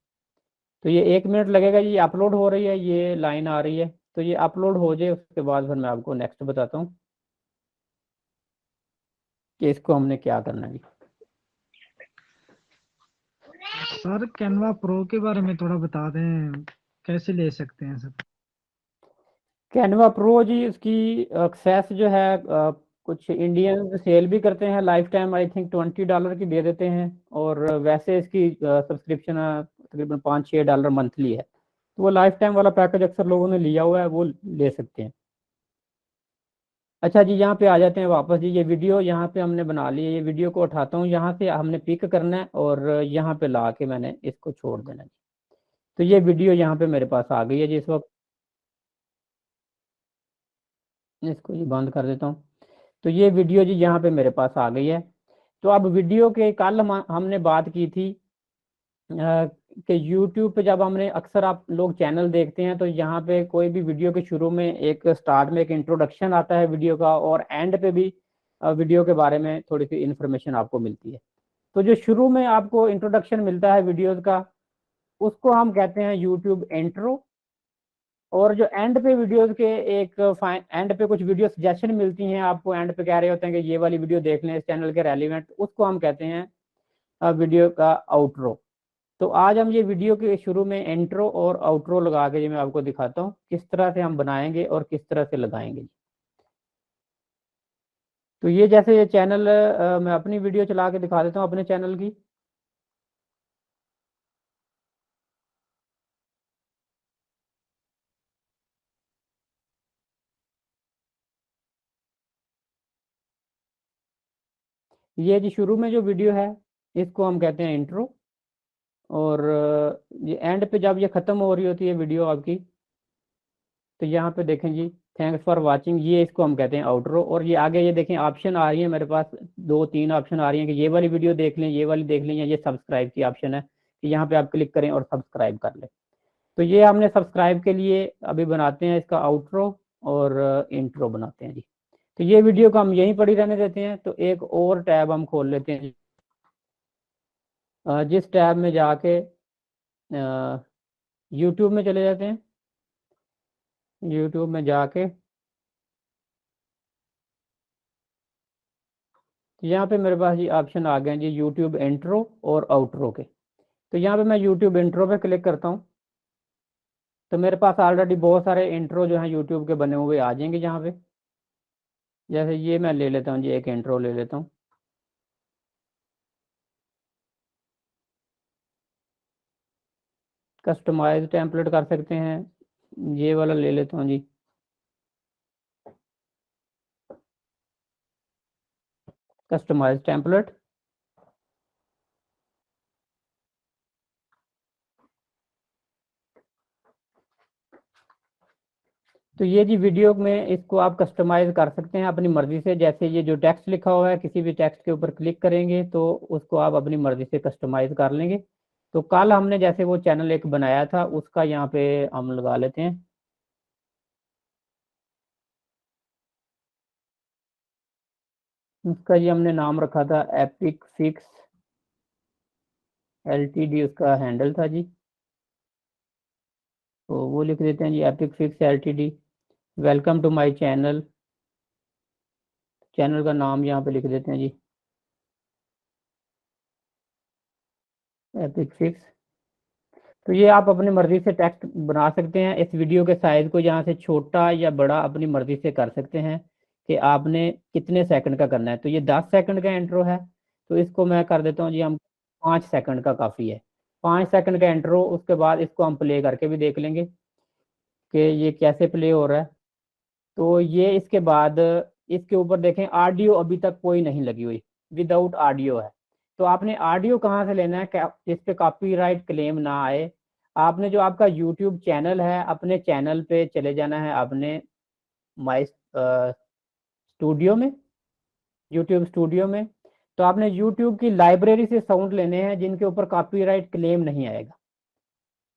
तो ये 1 मिनट लगेगा जी, अपलोड हो रही है, ये लाइन आ रही है। तो ये अपलोड हो जाए, उसके बाद फिर मैं आपको नेक्स्ट बताता हूँ कि इसको हमने क्या करना है जी।
सर कैनवा प्रो के बारे में थोड़ा बता दें, कैसे ले सकते हैं सर?
कैनवा प्रो जी, उसकी एक्सेस जो है कुछ इंडियन सेल भी करते हैं, लाइफ टाइम आई थिंक $20 की दे देते हैं। और वैसे इसकी सब्सक्रिप्शन तकरीबन $5-6 मंथली है। तो वो लाइफ टाइम वाला पैकेज अक्सर लोगों ने लिया हुआ है, वो ले सकते हैं। अच्छा जी, यहाँ पे आ जाते हैं वापस जी। ये वीडियो यहाँ पे हमने बना ली है। ये वीडियो को उठाता हूँ, यहाँ से हमने पिक करना है और यहाँ पे ला के मैंने इसको छोड़ देना है। तो ये वीडियो यहाँ पे मेरे पास आ गई है जी इस वक्त। इसको जी बंद कर देता हूँ। तो ये वीडियो जी यहाँ पे मेरे पास आ गई है। तो अब वीडियो के कल हमने बात की थी कि YouTube पे जब हमने अक्सर आप लोग चैनल देखते हैं तो यहाँ पे कोई भी वीडियो के शुरू में एक स्टार्ट में एक इंट्रोडक्शन आता है वीडियो का, और एंड पे भी वीडियो के बारे में थोड़ी सी इंफॉर्मेशन आपको मिलती है। तो जो शुरू में आपको इंट्रोडक्शन मिलता है वीडियोस का, उसको हम कहते हैं यूट्यूब इंट्रो। और जो एंड पे वीडियोस के एक एंड पे कुछ वीडियो सजेशन मिलती हैं आपको, एंड पे कह रहे होते हैं कि ये वाली वीडियो देख लें इस चैनल के रेलिवेंट, उसको हम कहते हैं वीडियो का आउटरो। तो आज हम ये वीडियो के शुरू में इंट्रो और आउटरो लगा के मैं आपको दिखाता हूँ किस तरह से हम बनाएंगे और किस तरह से लगाएंगे। तो ये जैसे ये चैनल मैं अपनी वीडियो चला के दिखा देता हूँ अपने चैनल की। ये जी शुरू में जो वीडियो है इसको हम कहते हैं इंट्रो, और ये एंड पे जब ये खत्म हो रही होती है वीडियो आपकी, तो यहाँ पे देखें जी, थैंक्स फॉर वाचिंग, ये इसको हम कहते हैं आउटरो। और ये आगे ये देखें ऑप्शन आ रही है मेरे पास, 2-3 ऑप्शन आ रही हैं कि ये वाली वीडियो देख लें, ये वाली देख लें, या ये सब्सक्राइब की ऑप्शन है कि यहाँ पे आप क्लिक करें और सब्सक्राइब कर लें। तो ये हमने सब्सक्राइब के लिए अभी बनाते हैं इसका आउटरो और इंट्रो बनाते हैं जी। तो ये वीडियो को हम यहीं पर ही रहने देते हैं। तो एक और टैब हम खोल लेते हैं, जिस टैब में जाके यूट्यूब में चले जाते हैं। यूट्यूब में जाके यहाँ पे मेरे पास ये ऑप्शन आ गए हैं जी, यूट्यूब इंट्रो और आउटरो के। तो यहाँ पे मैं यूट्यूब इंट्रो पे क्लिक करता हूँ, तो मेरे पास ऑलरेडी बहुत सारे इंट्रो जो हैं यूट्यूब के बने हुए आ जाएंगे यहाँ पे। जैसे ये मैं ले लेता हूँ जी, एक इंट्रो ले लेता हूँ। कस्टमाइज टेम्पलेट कर सकते हैं, ये वाला ले लेता हूँ जी। कस्टमाइज टेम्पलेट, तो ये जी वीडियो में इसको आप कस्टमाइज कर सकते हैं अपनी मर्जी से। जैसे ये जो टेक्स्ट लिखा हुआ है, किसी भी टेक्स्ट के ऊपर क्लिक करेंगे तो उसको आप अपनी मर्जी से कस्टमाइज कर लेंगे। तो कल हमने जैसे वो चैनल एक बनाया था, उसका यहाँ पे हम लगा लेते हैं। उसका ये हमने नाम रखा था एपिक फिक्स LTD, उसका हैंडल था जी। तो वो लिख देते हैं जी, epic fix LTD, welcome to my channel. Channel का नाम यहाँ पे लिख देते हैं जी, एपिक फिक्स। तो ये आप अपनी मर्जी से टेक्स्ट बना सकते हैं। इस वीडियो के साइज को यहाँ से छोटा या बड़ा अपनी मर्जी से कर सकते हैं कि आपने कितने सेकंड का करना है। तो ये 10 सेकंड का इंट्रो है, तो इसको मैं कर देता हूँ जी, हम 5 सेकंड का काफ़ी है। 5 सेकंड का इंट्रो, उसके बाद इसको हम प्ले करके भी देख लेंगे कि ये कैसे प्ले हो रहा है। तो ये इसके बाद इसके ऊपर देखें, ऑडियो अभी तक कोई नहीं लगी हुई, विदाउट ऑडियो है। तो आपने ऑडियो कहाँ से लेना है जिस पे कॉपीराइट क्लेम ना आए? आपने जो आपका यूट्यूब चैनल है, अपने चैनल पे चले जाना है, आपने माई स्टूडियो में, यूट्यूब स्टूडियो में। तो आपने यूट्यूब की लाइब्रेरी से साउंड लेने हैं जिनके ऊपर कॉपीराइट क्लेम नहीं आएगा।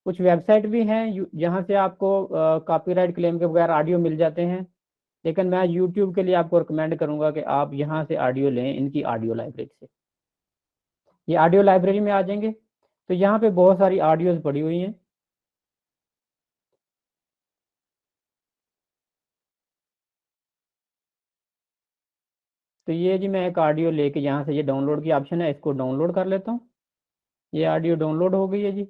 कुछ वेबसाइट भी हैं जहाँ से आपको कॉपीराइट क्लेम के बगैर ऑडियो मिल जाते हैं, लेकिन मैं यूट्यूब के लिए आपको रिकमेंड करूंगा कि आप यहाँ से ऑडियो लें, इनकी ऑडियो लाइब्रेरी से। ये ऑडियो लाइब्रेरी में आ जाएंगे, तो यहाँ पे बहुत सारी ऑडियोज पड़ी हुई हैं। तो ये जी मैं एक ऑडियो लेके, यहाँ से ये डाउनलोड की ऑप्शन है, इसको डाउनलोड कर लेता हूँ। ये ऑडियो डाउनलोड हो गई है जी।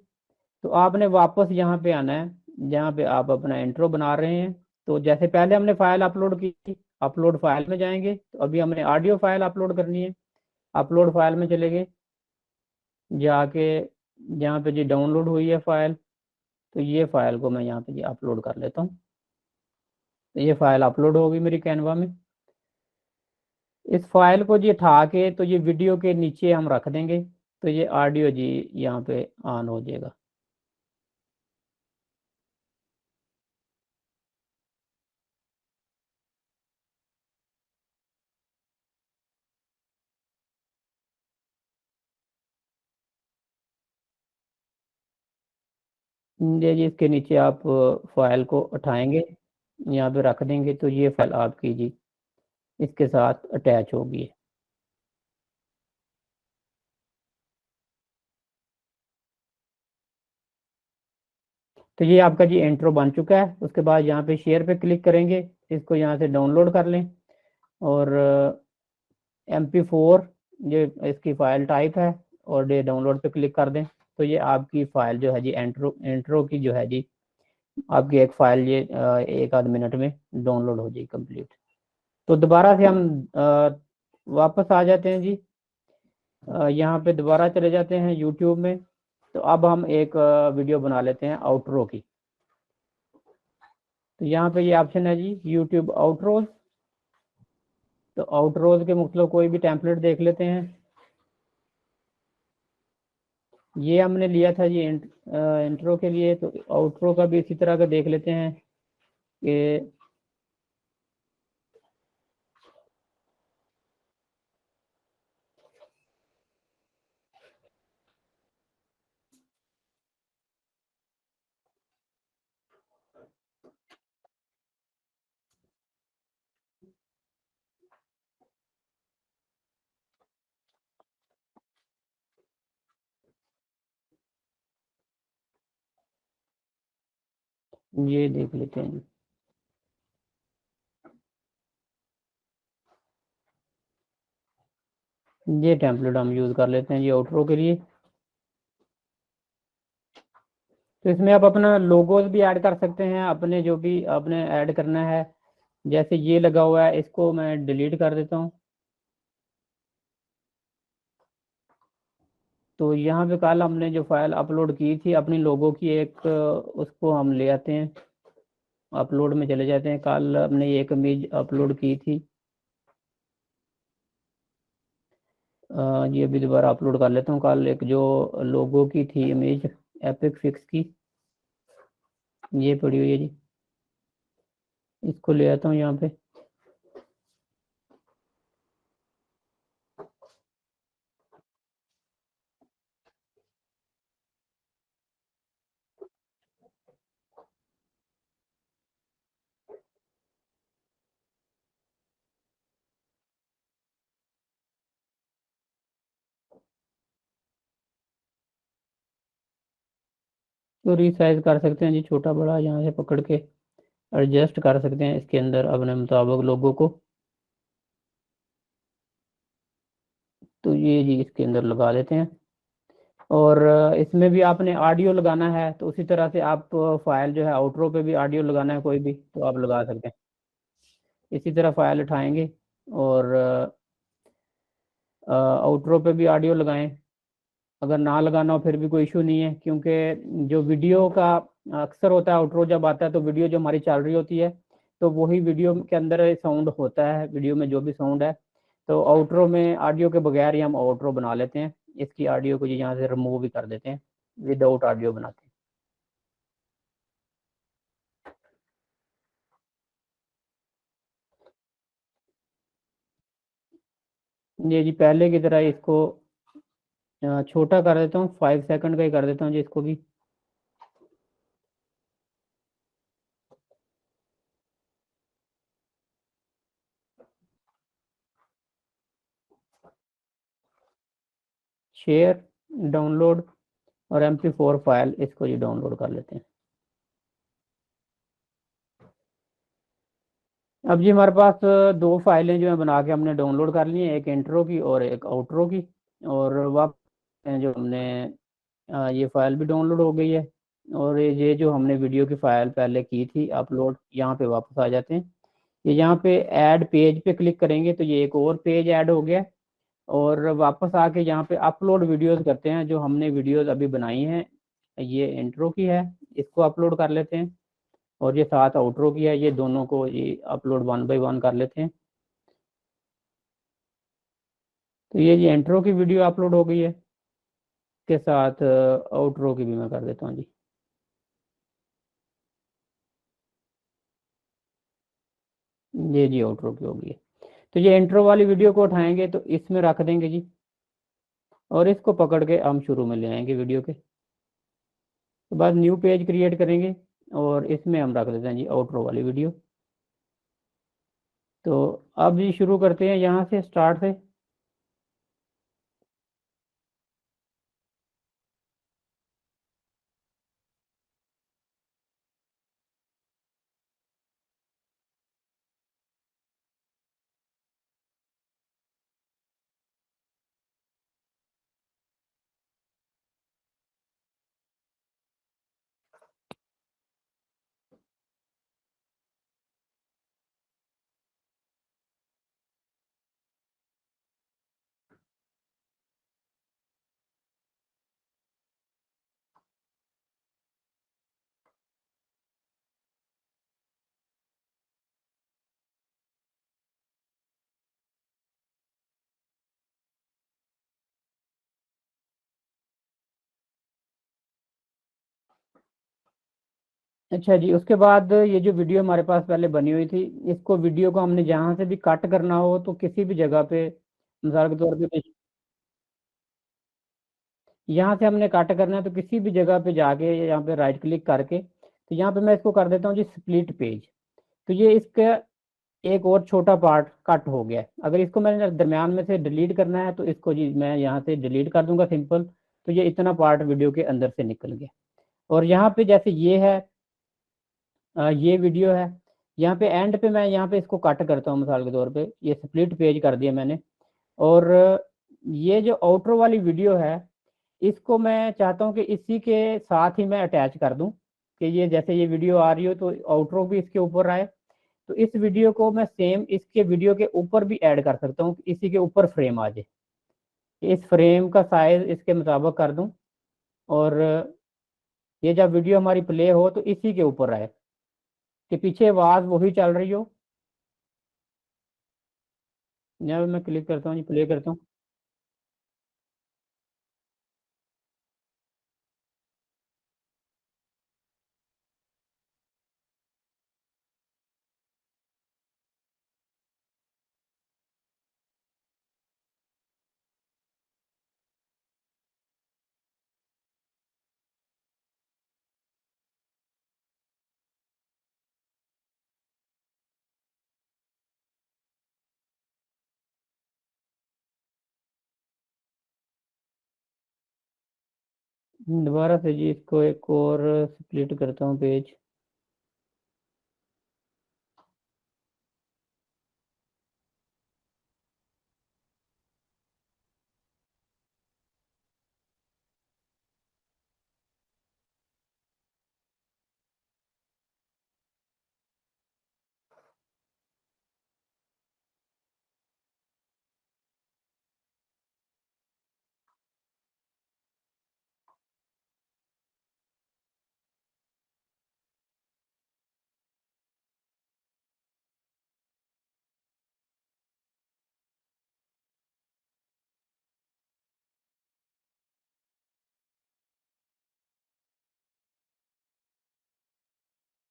तो आपने वापस यहाँ पे आना है जहाँ पे आप अपना इंट्रो बना रहे हैं। तो जैसे पहले हमने फाइल अपलोड की थी, अपलोड फाइल में जाएंगे, तो अभी हमने ऑडियो फाइल अपलोड करनी है। अपलोड फाइल में चले गए, जाके जहाँ पे जी डाउनलोड हुई है फाइल, तो ये फाइल को मैं यहाँ पे जी अपलोड कर लेता हूँ। तो ये फाइल अपलोड हो गई मेरी कैनवा में। इस फाइल को जी उठा के तो ये वीडियो के नीचे हम रख देंगे, तो ये ऑडियो जी यहाँ पे ऑन हो जाएगा। ये जी इसके नीचे आप फाइल को उठाएंगे, यहाँ पे रख देंगे तो ये फाइल आपकी जी इसके साथ अटैच होगी। तो ये आपका जी इंट्रो बन चुका है। उसके बाद यहाँ पे शेयर पे क्लिक करेंगे, इसको यहाँ से डाउनलोड कर लें और MP4 ये इसकी फाइल टाइप है और ये डाउनलोड पे क्लिक कर दें तो ये आपकी फाइल जो है जी इंट्रो की जो है जी आपकी एक फाइल ये एक आध मिनट में डाउनलोड हो जाएगी कंप्लीट। तो दोबारा से हम वापस आ जाते हैं जी, यहाँ पे दोबारा चले जाते हैं यूट्यूब में। तो अब हम एक वीडियो बना लेते हैं आउटरो की। तो यहाँ पे ये ऑप्शन है जी यूट्यूब आउटरोज। तो आउटरोज के मतलब कोई भी टेम्पलेट देख लेते हैं। ये हमने लिया था जी इंट्रो के लिए, तो आउटरो का भी इसी तरह का देख लेते हैं कि ये देख लेते हैं जी। ये टेम्पलेट हम यूज़ कर लेते हैं ये आउटरो के लिए। तो इसमें आप अपना लोगोज भी ऐड कर सकते हैं, अपने जो भी आपने ऐड करना है। जैसे ये लगा हुआ है, इसको मैं डिलीट कर देता हूँ। तो यहाँ पे कल हमने जो फाइल अपलोड की थी अपनी लोगों की एक, उसको हम ले आते हैं, अपलोड में चले जाते हैं। कल हमने एक इमेज अपलोड की थी, ये अभी दोबारा अपलोड कर लेता हूँ। कल एक जो लोगों की थी इमेज एपिक फिक्स की, ये पड़ी हुई है जी, इसको ले आता हूँ यहाँ पे। तो रिसाइज कर सकते हैं जी, छोटा बड़ा यहाँ से पकड़ के एडजस्ट कर सकते हैं इसके अंदर अपने मुताबिक लोगों को। तो ये जी इसके अंदर लगा देते हैं। और इसमें भी आपने ऑडियो लगाना है तो उसी तरह से आप फाइल जो है आउटरो पे भी ऑडियो लगाना है कोई भी तो आप लगा सकते हैं। इसी तरह फाइल उठाएंगे और आउटरो पे भी ऑडियो लगाएं। अगर ना लगाना हो फिर भी कोई इशू नहीं है, क्योंकि जो वीडियो का अक्सर होता है आउटरो जब आता है तो वीडियो जो हमारी चल रही होती है तो वही वीडियो के अंदर साउंड होता है, वीडियो में जो भी साउंड है। तो आउटरो में ऑडियो के बगैर ही हम आउटरो बना लेते हैं। इसकी ऑडियो को यहाँ से रिमूव भी कर देते हैं, विदाउट ऑडियो बनाते हैं। ये जी पहले की तरह इसको छोटा कर देता हूँ, 5 सेकंड का ही कर देता हूँ जी इसको भी। शेयर, डाउनलोड और MP4 फाइल, इसको जी डाउनलोड कर लेते हैं। अब जी हमारे पास दो फाइलें जो है बना के हमने डाउनलोड कर ली हैं, एक इंट्रो की और एक आउटरो की। और वापस जो हमने ये फाइल भी डाउनलोड हो गई है। और ये जो हमने वीडियो की फाइल पहले की थी अपलोड, यहाँ पे वापस आ जाते हैं। ये यहाँ पे ऐड पेज पे क्लिक करेंगे तो ये एक और पेज ऐड हो गया। और वापस आके यहाँ पे अपलोड वीडियोस करते हैं, जो हमने वीडियोस अभी बनाई हैं। ये इंट्रो की है, इसको अपलोड कर लेते हैं। और ये साथ आउटरो की है, ये दोनों को ये अपलोड 1 बाय 1 कर लेते हैं। तो ये इंट्रो की वीडियो अपलोड हो गई है, के साथ आउटरो की भी मैं कर देता हूँ जी। ये जी आउटरो की हो गई है। तो ये इंट्रो वाली वीडियो को उठाएंगे तो इसमें रख देंगे जी, और इसको पकड़ के हम शुरू में ले आएंगे वीडियो के। तो बस न्यू पेज क्रिएट करेंगे और इसमें हम रख देते हैं जी आउटरो वाली वीडियो। तो अब जी शुरू करते हैं यहाँ से स्टार्ट से। अच्छा जी, उसके बाद ये जो वीडियो हमारे पास पहले बनी हुई थी, इसको वीडियो को हमने जहाँ से भी कट करना हो तो किसी भी जगह पे, मिसाल के तौर पे यहाँ से हमने कट करना है तो किसी भी जगह पे जाके यहाँ पे राइट क्लिक करके, तो यहाँ पे मैं इसको कर देता हूँ जी स्प्लिट पेज। तो ये इसका एक और छोटा पार्ट कट हो गया है। अगर इसको मैंने दरमियान में से डिलीट करना है तो इसको जी मैं यहाँ से डिलीट कर दूंगा सिंपल। तो ये इतना पार्ट वीडियो के अंदर से निकल गया। और यहाँ पे जैसे ये है, ये वीडियो है, यहाँ पे एंड पे मैं यहाँ पे इसको कट करता हूँ, मिसाल के तौर पे ये स्प्लिट पेज कर दिया मैंने। और ये जो आउटरो वाली वीडियो है, इसको मैं चाहता हूँ कि इसी के साथ ही मैं अटैच कर दूं, कि ये जैसे ये वीडियो आ रही हो तो आउटरो भी इसके ऊपर आए। तो इस वीडियो को मैं सेम इसके वीडियो के ऊपर भी ऐड कर सकता हूँ, इसी के ऊपर फ्रेम आ जाए। इस फ्रेम का साइज इसके मुताबिक कर दूं, और ये जब वीडियो हमारी प्ले हो तो इसी के ऊपर आए, कि पीछे आवाज वही चल रही हो। जब मैं क्लिक करता हूँ, प्ले करता हूँ। दोबारा से जी इसको एक और स्प्लिट करता हूँ पेज।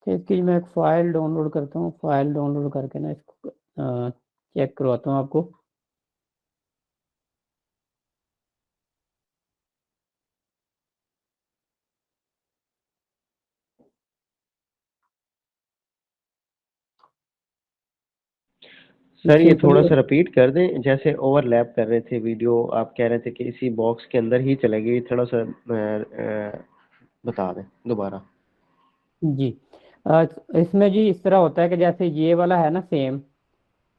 तो इसकी मैं एक फाइल डाउनलोड करता हूँ, फाइल डाउनलोड करके ना इसको चेक करवाता हूँ आपको।
सर ये थोड़ा
सिंपली
सा रिपीट कर दें, जैसे ओवरलैप कर रहे थे वीडियो, आप कह रहे थे कि इसी बॉक्स के अंदर ही चलेगी, थोड़ा सा बता दें दोबारा।
जी, इसमें जी इस तरह होता है कि जैसे ये वाला है ना सेम,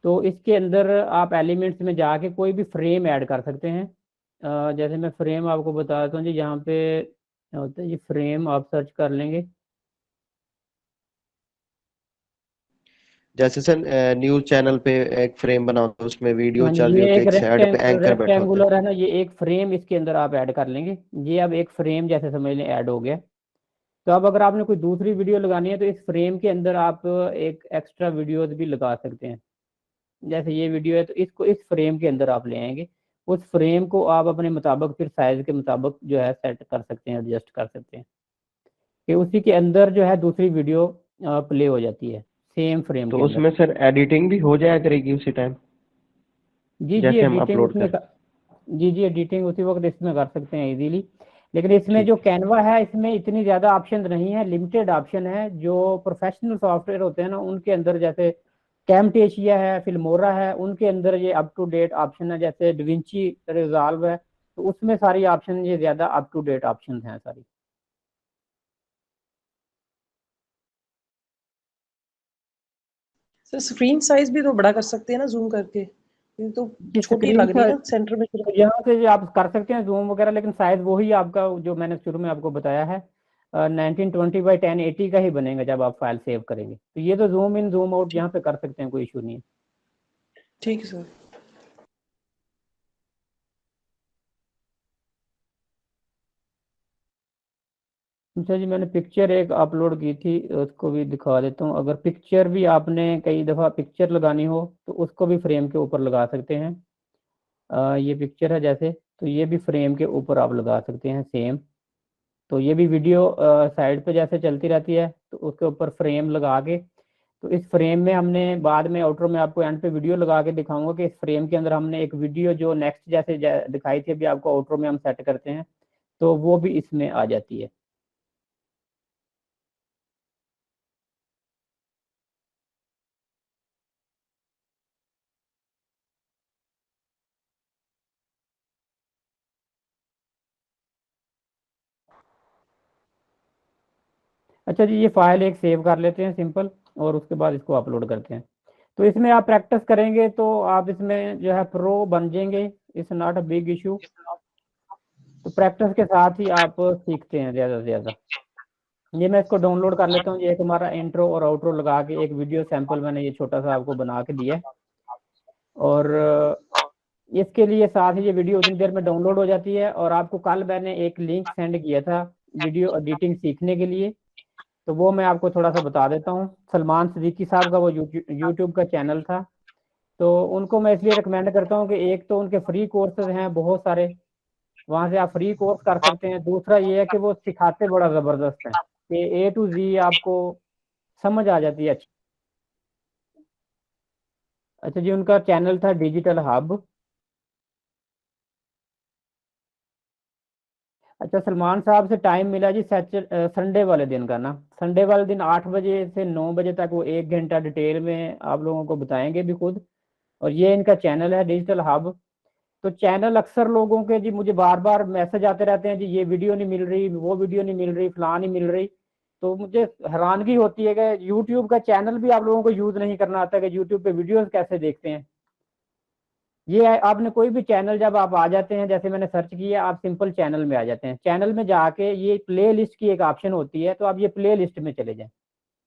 तो इसके अंदर आप एलिमेंट्स में जाके कोई भी फ्रेम ऐड कर सकते हैं। जैसे मैं फ्रेम आपको बताता हूँ जी, यहाँ पे होता है जी फ्रेम, आप सर्च कर लेंगे।
जैसे सर न्यूज चैनल पे एक फ्रेम बना होता है, उसमें वीडियो
हाँ जी,
चल रही
ये
होती
एक
है, एक साइड पे एंकर बैठा होता है।
रेक्टेंगुलर है ना, ये एक फ्रेम इसके अंदर आप ऐड कर लेंगे। ये अब एक फ्रेम जैसे समझ लें ऐड हो गया। तो अब अगर आपने कोई दूसरी वीडियो लगानी है तो इस फ्रेम के अंदर आप एक एक्स्ट्रा वीडियोज भी लगा सकते हैं। जैसे ये वीडियो है तो इसको इस फ्रेम के अंदर आप ले आएंगे। उस फ्रेम को आप अपने मुताबिक फिर साइज के मुताबिक जो है सेट कर सकते हैं, एडजस्ट कर सकते हैं, कि उसी के अंदर जो है दूसरी वीडियो प्ले हो जाती है सेम फ्रेम
तो
के अंदर।
उसमें सर एडिटिंग भी हो जाया करेगी उसी टाइम,
जी जी,
जैसे हम
एडिटिंग
अपलोड
उसमें
कर।
जी जी, एडिटिंग उसी वक्त इसमें कर सकते हैं इजीली। लेकिन इसमें
ठीक
जो
है।
कैनवा है इसमें इतनी ज़्यादा ऑप्शन नहीं है, लिमिटेड ऑप्शन है। जो प्रोफेशनल सॉफ्टवेयर होते हैं ना उनके अंदर, जैसे कैमटेशिया है, फिल्मोरा है, उनके अंदर ये अप टू डेट ऑप्शन है। जैसे डिविंची रिजॉल्व है, तो उसमें सारी ऑप्शन ये ज़्यादा अप टू डेट ऑप्शन हैं सारी।
सर स्क्रीन साइज भी तो बड़ा कर सकते हैं ना जूम करके, ये तो
ये
छोटी
स्क्रीन
लग रही है
का
ना सेंटर में।
तो यहाँ से जो आप कर सकते हैं जूम वगैरह, लेकिन साइज वही आपका जो मैंने शुरू में आपको बताया है 1920 by 1080 का ही बनेगा जब आप फाइल सेव करेंगे। तो ये तो जूम इन जूम आउट यहाँ पे कर सकते हैं, कोई इशू नहीं है।
ठीक है सर।
अच्छा जी, मैंने पिक्चर एक अपलोड की थी, उसको भी दिखा देता हूँ। अगर पिक्चर भी आपने कई दफ़ा पिक्चर लगानी हो तो उसको भी फ्रेम के ऊपर लगा सकते हैं। ये पिक्चर है जैसे, तो ये भी फ्रेम के ऊपर आप लगा सकते हैं सेम। तो ये भी वीडियो साइड पे जैसे चलती रहती है, तो उसके ऊपर फ्रेम लगा के, तो इस फ्रेम में हमने बाद में आउटरो में आपको एंड पे वीडियो लगा के दिखाऊंगा कि इस फ्रेम के अंदर हमने एक वीडियो जो नेक्स्ट जैसे दिखाई थी अभी आपको, आउटरो में हम सेट करते हैं तो वो भी इसमें आ जाती है। अच्छा जी, ये फाइल एक सेव कर लेते हैं सिंपल, और उसके बाद इसको अपलोड करते हैं। तो इसमें आप प्रैक्टिस करेंगे तो आप इसमें जो है प्रो बन जाएंगे, it's not a big issue. तो प्रैक्टिस के साथ ही आप सीखते हैं ज़्यादा से ज़्यादा। ये मैं इसको डाउनलोड कर लेता हूँ। ये एक हमारा इंट्रो और आउट्रो लगा के एक वीडियो सैंपल मैंने ये छोटा सा आपको बना के दिया है, और इसके लिए साथ ही ये वीडियो उतनी देर में डाउनलोड हो जाती है। और आपको कल मैंने एक लिंक सेंड किया था वीडियो एडिटिंग सीखने के लिए, तो वो मैं आपको थोड़ा सा बता देता हूँ। सलमान सिद्दीकी साहब का वो यूट्यूब का चैनल था, तो उनको मैं इसलिए रिकमेंड करता हूँ कि एक तो उनके फ्री कोर्सेज हैं बहुत सारे, वहाँ से आप फ्री कोर्स कर सकते हैं। दूसरा ये है कि वो सिखाते बड़ा ज़बरदस्त हैं कि ए टू जी आपको समझ आ जाती है अच्छी। अच्छा जी, उनका चैनल था डिजिटल हब। अच्छा, सलमान साहब से टाइम मिला जी संडे वाले दिन का ना, संडे वाले दिन 8 बजे से 9 बजे तक वो 1 घंटा डिटेल में आप लोगों को बताएंगे भी खुद। और ये इनका चैनल है डिजिटल हब। तो चैनल अक्सर लोगों के जी मुझे बार बार मैसेज आते रहते हैं जी, ये वीडियो नहीं मिल रही, वो वीडियो नहीं मिल रही, फलां नहीं मिल रही। तो मुझे हैरानगी होती है कि यूट्यूब का चैनल भी आप लोगों को यूज़ नहीं करना आता, कि यूट्यूब पे वीडियोस कैसे देखते हैं। ये आपने कोई भी चैनल जब आप आ जाते हैं, जैसे मैंने सर्च किया, आप सिंपल चैनल में आ जाते हैं। चैनल में जाके ये प्ले लिस्ट की एक ऑप्शन होती है, तो आप ये प्ले लिस्ट में चले जाएं।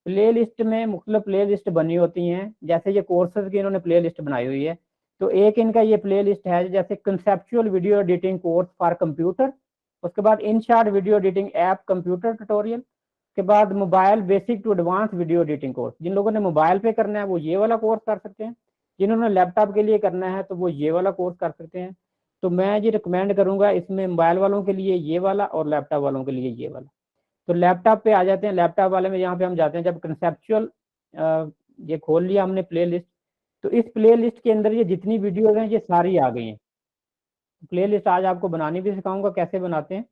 प्ले लिस्ट में मुख्तलिफ प्ले लिस्ट बनी होती हैं, जैसे ये कोर्सेज की इन्होंने प्ले लिस्ट बनाई हुई है। तो एक इनका ये प्ले लिस्ट है जैसे conceptual video editing course for computer, उसके बाद InShot video editing app computer tutorial, के बाद mobile basic to advance video editing course. जिन लोगों ने मोबाइल पे करना है वो ये वाला कोर्स कर सकते हैं, जिन्होंने लैपटॉप के लिए करना है तो वो ये वाला कोर्स कर सकते हैं। तो मैं ये रिकमेंड करूंगा इसमें मोबाइल वालों के लिए ये वाला और लैपटॉप वालों के लिए ये वाला। तो लैपटॉप पे आ जाते हैं, लैपटॉप वाले में यहाँ पे हम जाते हैं, जब कंसेप्चुअल ये खोल लिया हमने प्ले लिस्ट, तो इस प्ले लिस्ट के अंदर ये जितनी वीडियोज हैं ये सारी आ गई हैं। प्ले लिस्ट आज आपको बनानी भी सिखाऊंगा कैसे बनाते हैं।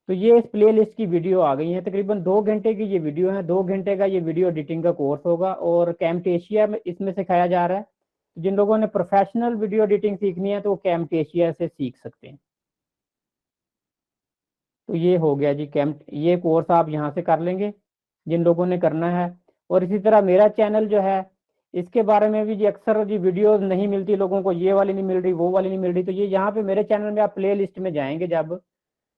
तो ये इस प्ले लिस्ट की वीडियो आ गई है, तकरीबन 2 घंटे की ये वीडियो है। 2 घंटे का ये वीडियो एडिटिंग का कोर्स होगा, और कैमटेशिया में इसमें सिखाया जा रहा है। जिन लोगों ने प्रोफेशनल वीडियो एडिटिंग सीखनी है तो वो कैमटेशिया से सीख सकते हैं। तो ये हो गया जी ये कोर्स आप यहाँ से कर लेंगे जिन लोगों ने करना है। और इसी तरह मेरा चैनल जो है, इसके बारे में भी जी अक्सर जी वीडियोस नहीं मिलती लोगों को, ये वाली नहीं मिल रही, वो वाली नहीं मिल रही। तो ये यहाँ पे मेरे चैनल में आप प्ले लिस्ट में जाएंगे जब,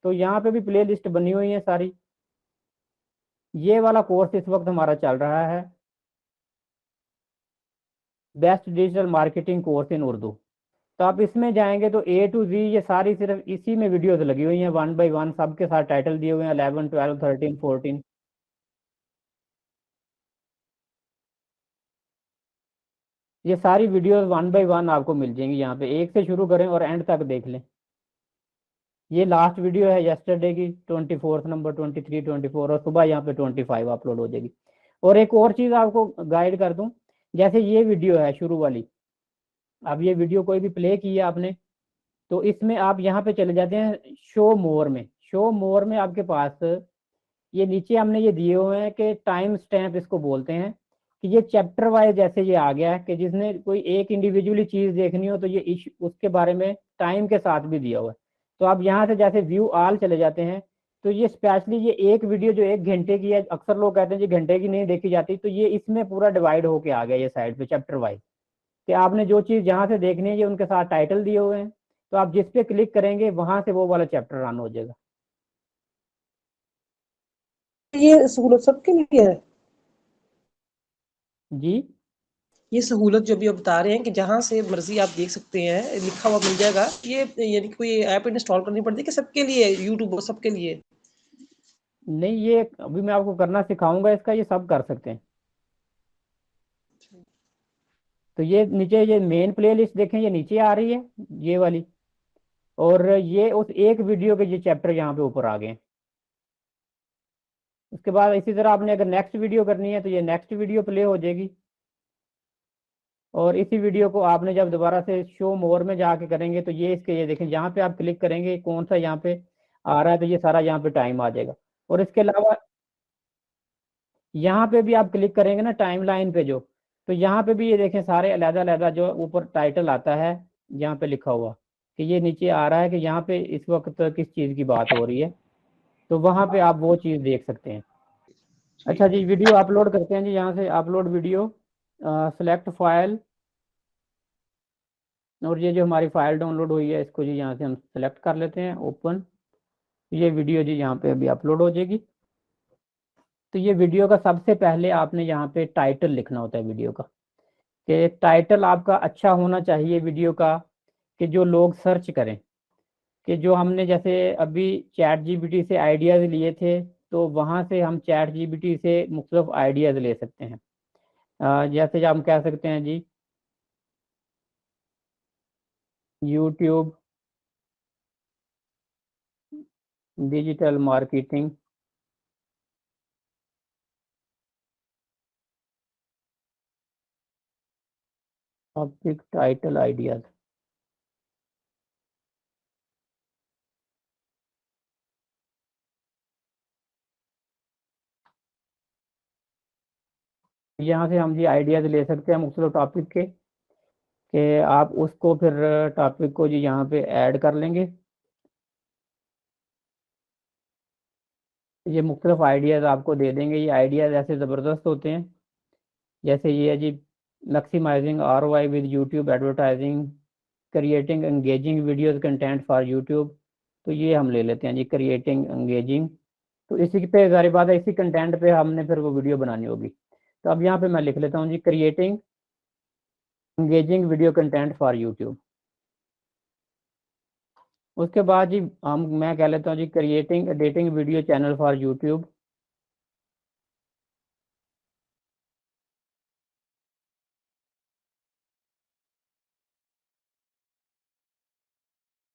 तो यहाँ पे भी प्ले लिस्ट बनी हुई है सारी। ये वाला कोर्स इस वक्त हमारा चल रहा है, best digital marketing course in Urdu. तो आप इसमें जाएंगे तो ए टू जी ये सारी सिर्फ इसी में वीडियोस लगी हुई हैं, 1 by 1 सबके साथ टाइटल दिए हुए हैं, 11 12 13 14। ये सारी वीडियोस 1 by 1 आपको मिल जाएंगी यहाँ पे, एक से शुरू करें और एंड तक देख लें। ये लास्ट वीडियो है यस्टरडे की, 24 नंबर, 23 24, और सुबह यहाँ पे 25 अपलोड हो जाएगी। और एक और चीज़ आपको गाइड कर दूं, जैसे ये वीडियो है शुरू वाली, अब ये वीडियो कोई भी प्ले किया आपने, तो इसमें आप यहाँ पे चले जाते हैं शो मोर में। शो मोर में आपके पास ये नीचे हमने ये दिए हुए हैं कि टाइम स्टैम्प इसको बोलते हैं, कि ये चैप्टर वाइज जैसे ये आ गया है कि जिसने कोई एक इंडिविजुअली चीज देखनी हो तो ये उसके बारे में टाइम के साथ भी दिया हुआ है। तो आप यहाँ से जैसे व्यू ऑल चले जाते हैं तो ये स्पेशली ये एक वीडियो जो 1 घंटे की है, अक्सर लोग कहते हैं जी घंटे की नहीं देखी जाती, तो ये इसमें पूरा डिवाइड होके आ गया ये साइड पे चैप्टर वाइज, कि आपने जो चीज जहाँ से देखनी है ये उनके साथ टाइटल दिए हुए हैं, तो आप जिस पे क्लिक करेंगे वहां से वो वाला चैप्टर रन हो जाएगा।
ये सहूलत सबके लिए है।
जी
ये सहूलत जो भी आप बता रहे हैं कि जहां से मर्जी आप देख सकते हैं, लिखा हुआ मिल जाएगा, ये यानी कि कोई ऐप इंस्टॉल करनी पड़ती है कि सबके लिए यूट्यूब सबके लिए?
नहीं, ये अभी मैं आपको करना सिखाऊंगा इसका, ये सब कर सकते हैं। तो ये नीचे ये मेन प्लेलिस्ट देखें, ये नीचे आ रही है ये वाली, और ये उस एक वीडियो के ये चैप्टर यहाँ पे ऊपर आ गए हैं। उसके बाद इसी तरह आपने अगर नेक्स्ट वीडियो करनी है तो ये नेक्स्ट वीडियो प्ले हो जाएगी, और इसी वीडियो को आपने जब दोबारा से शो मोर में जाके करेंगे तो ये इसके ये देखें जहाँ पे आप क्लिक करेंगे कौन सा यहाँ पे आ रहा है, तो ये सारा यहाँ पे टाइम आ जाएगा। और इसके अलावा यहाँ पे भी आप क्लिक करेंगे ना टाइम लाइन पे जो, तो यहाँ पे भी ये देखें सारे अलग अलग जो ऊपर टाइटल आता है यहाँ पे लिखा हुआ कि ये नीचे आ रहा है कि यहाँ पे इस वक्त किस चीज़ की बात हो रही है, तो वहाँ पे आप वो चीज़ देख सकते हैं। अच्छा जी, वीडियो अपलोड करते हैं जी, यहाँ से अपलोड वीडियो, सेलेक्ट फाइल, और ये जो हमारी फाइल डाउनलोड हुई है इसको जी यहाँ से हम सेलेक्ट कर लेते हैं, ओपन। ये वीडियो जी यहाँ पे अभी अपलोड हो जाएगी। तो ये वीडियो का सबसे पहले आपने यहाँ पे टाइटल लिखना होता है वीडियो का, कि टाइटल आपका अच्छा होना चाहिए वीडियो का, कि जो लोग सर्च करें, कि जो हमने जैसे अभी चैट जीपीटी से आइडियाज़ लिए थे तो वहाँ से हम चैट जीपीटी से मुख्तलिफ आइडियाज़ ले सकते हैं। जैसे हम कह सकते हैं जी YouTube digital marketing, topic title ideas. यहाँ से हम जी आइडियाज़ ले सकते हैं मुख्तलिफ टॉपिक के, कि आप उसको फिर टॉपिक को जी यहाँ पे ऐड कर लेंगे। ये मुख्तलिफ आइडियाज़ आपको दे देंगे, ये आइडियाज़ ऐसे ज़बरदस्त होते हैं, जैसे ये है जी maximising ROI with YouTube advertising, creating engaging videos content for YouTube. तो ये हम ले लेते हैं जी क्रिएटिंग एंगेजिंग, तो इसी पे जारी बात है इसी कंटेंट पे हमने फिर वो वीडियो बनानी होगी। तो अब यहाँ पे मैं लिख लेता हूँ जी creating engaging video content for YouTube. उसके बाद जी मैं कह लेता हूँ जी creating editing video channel for YouTube.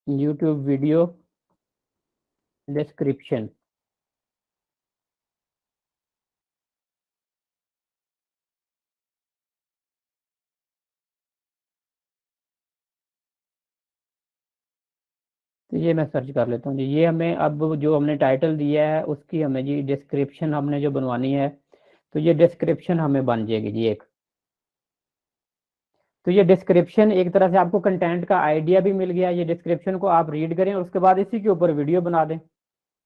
YouTube video description, तो ये मैं सर्च कर लेता हूँ जी। ये हमें अब जो हमने टाइटल दिया है उसकी हमें जी डिस्क्रिप्शन हमने जो बनवानी है, तो ये डिस्क्रिप्शन हमें बन जाएगी जी एक। तो ये डिस्क्रिप्शन एक तरह से आपको कंटेंट का आइडिया भी मिल गया, ये डिस्क्रिप्शन को आप रीड करें और उसके बाद इसी के ऊपर वीडियो बना दें।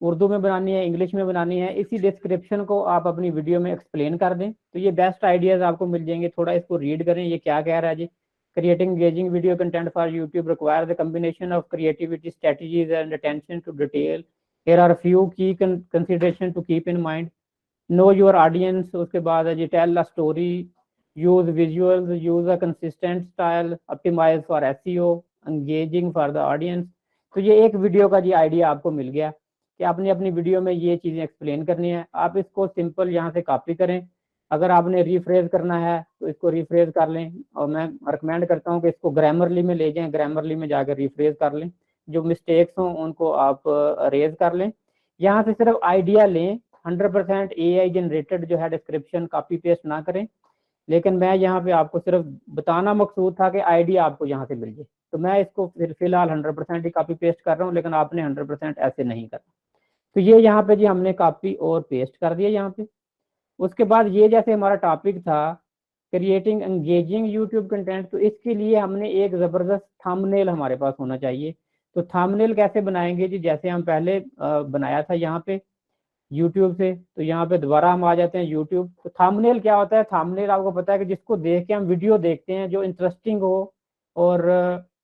उर्दू में बनानी है, इंग्लिश में बनानी है, इसी डिस्क्रिप्शन को आप अपनी वीडियो में एक्सप्लेन कर दें, तो ये बेस्ट आइडियाज़ आपको मिल जाएंगे। थोड़ा इसको रीड करें, ये क्या कह रहा है जी। Creating engaging video content for YouTube require the combination of creativity strategies and attention to detail. Here are few key consideration to keep in mind. Know your audience, उसके बाद है जी tell a story, use visuals, use a consistent style, optimise for SEO, engaging for the audience. तो ये एक वीडियो का जी आइडिया आपको मिल गया कि आपने अपनी वीडियो में ये चीज़ें एक्सप्लेन करनी है। आप इसको सिंपल यहाँ से कॉपी करें, अगर आपने रिफ्रेज करना है तो इसको रिफ्रेज कर लें, और मैं रिकमेंड करता हूँ कि इसको ग्रामरली में ले जाएं, ग्रामरली में जाकर रिफ्रेज कर लें, जो मिस्टेक्स हों उनको आप रेज कर लें। यहाँ से सिर्फ आइडिया लें, 100% AI जनरेटेड जो है डिस्क्रिप्शन कॉपी पेस्ट ना करें, लेकिन मैं यहाँ पे आपको सिर्फ बताना मकसूद था कि आइडिया आपको यहाँ से मिल जाए, तो मैं इसको फिलहाल 100% ही कॉपी पेस्ट कर रहा हूँ, लेकिन आपने 100% ऐसे नहीं करना। तो ये यहाँ पे जी हमने कॉपी और पेस्ट कर दिया यहाँ पे। उसके बाद ये जैसे हमारा टॉपिक था क्रिएटिंग एंगेजिंग यूट्यूब कंटेंट, तो इसके लिए हमने एक ज़बरदस्त थंबनेल हमारे पास होना चाहिए। तो थंबनेल कैसे बनाएंगे जी, जैसे हम पहले बनाया था यहाँ पे यूट्यूब से, तो यहाँ पे दोबारा हम आ जाते हैं यूट्यूब। तो थंबनेल क्या होता है, थंबनेल आपको पता है कि जिसको देख के हम वीडियो देखते हैं, जो इंटरेस्टिंग हो और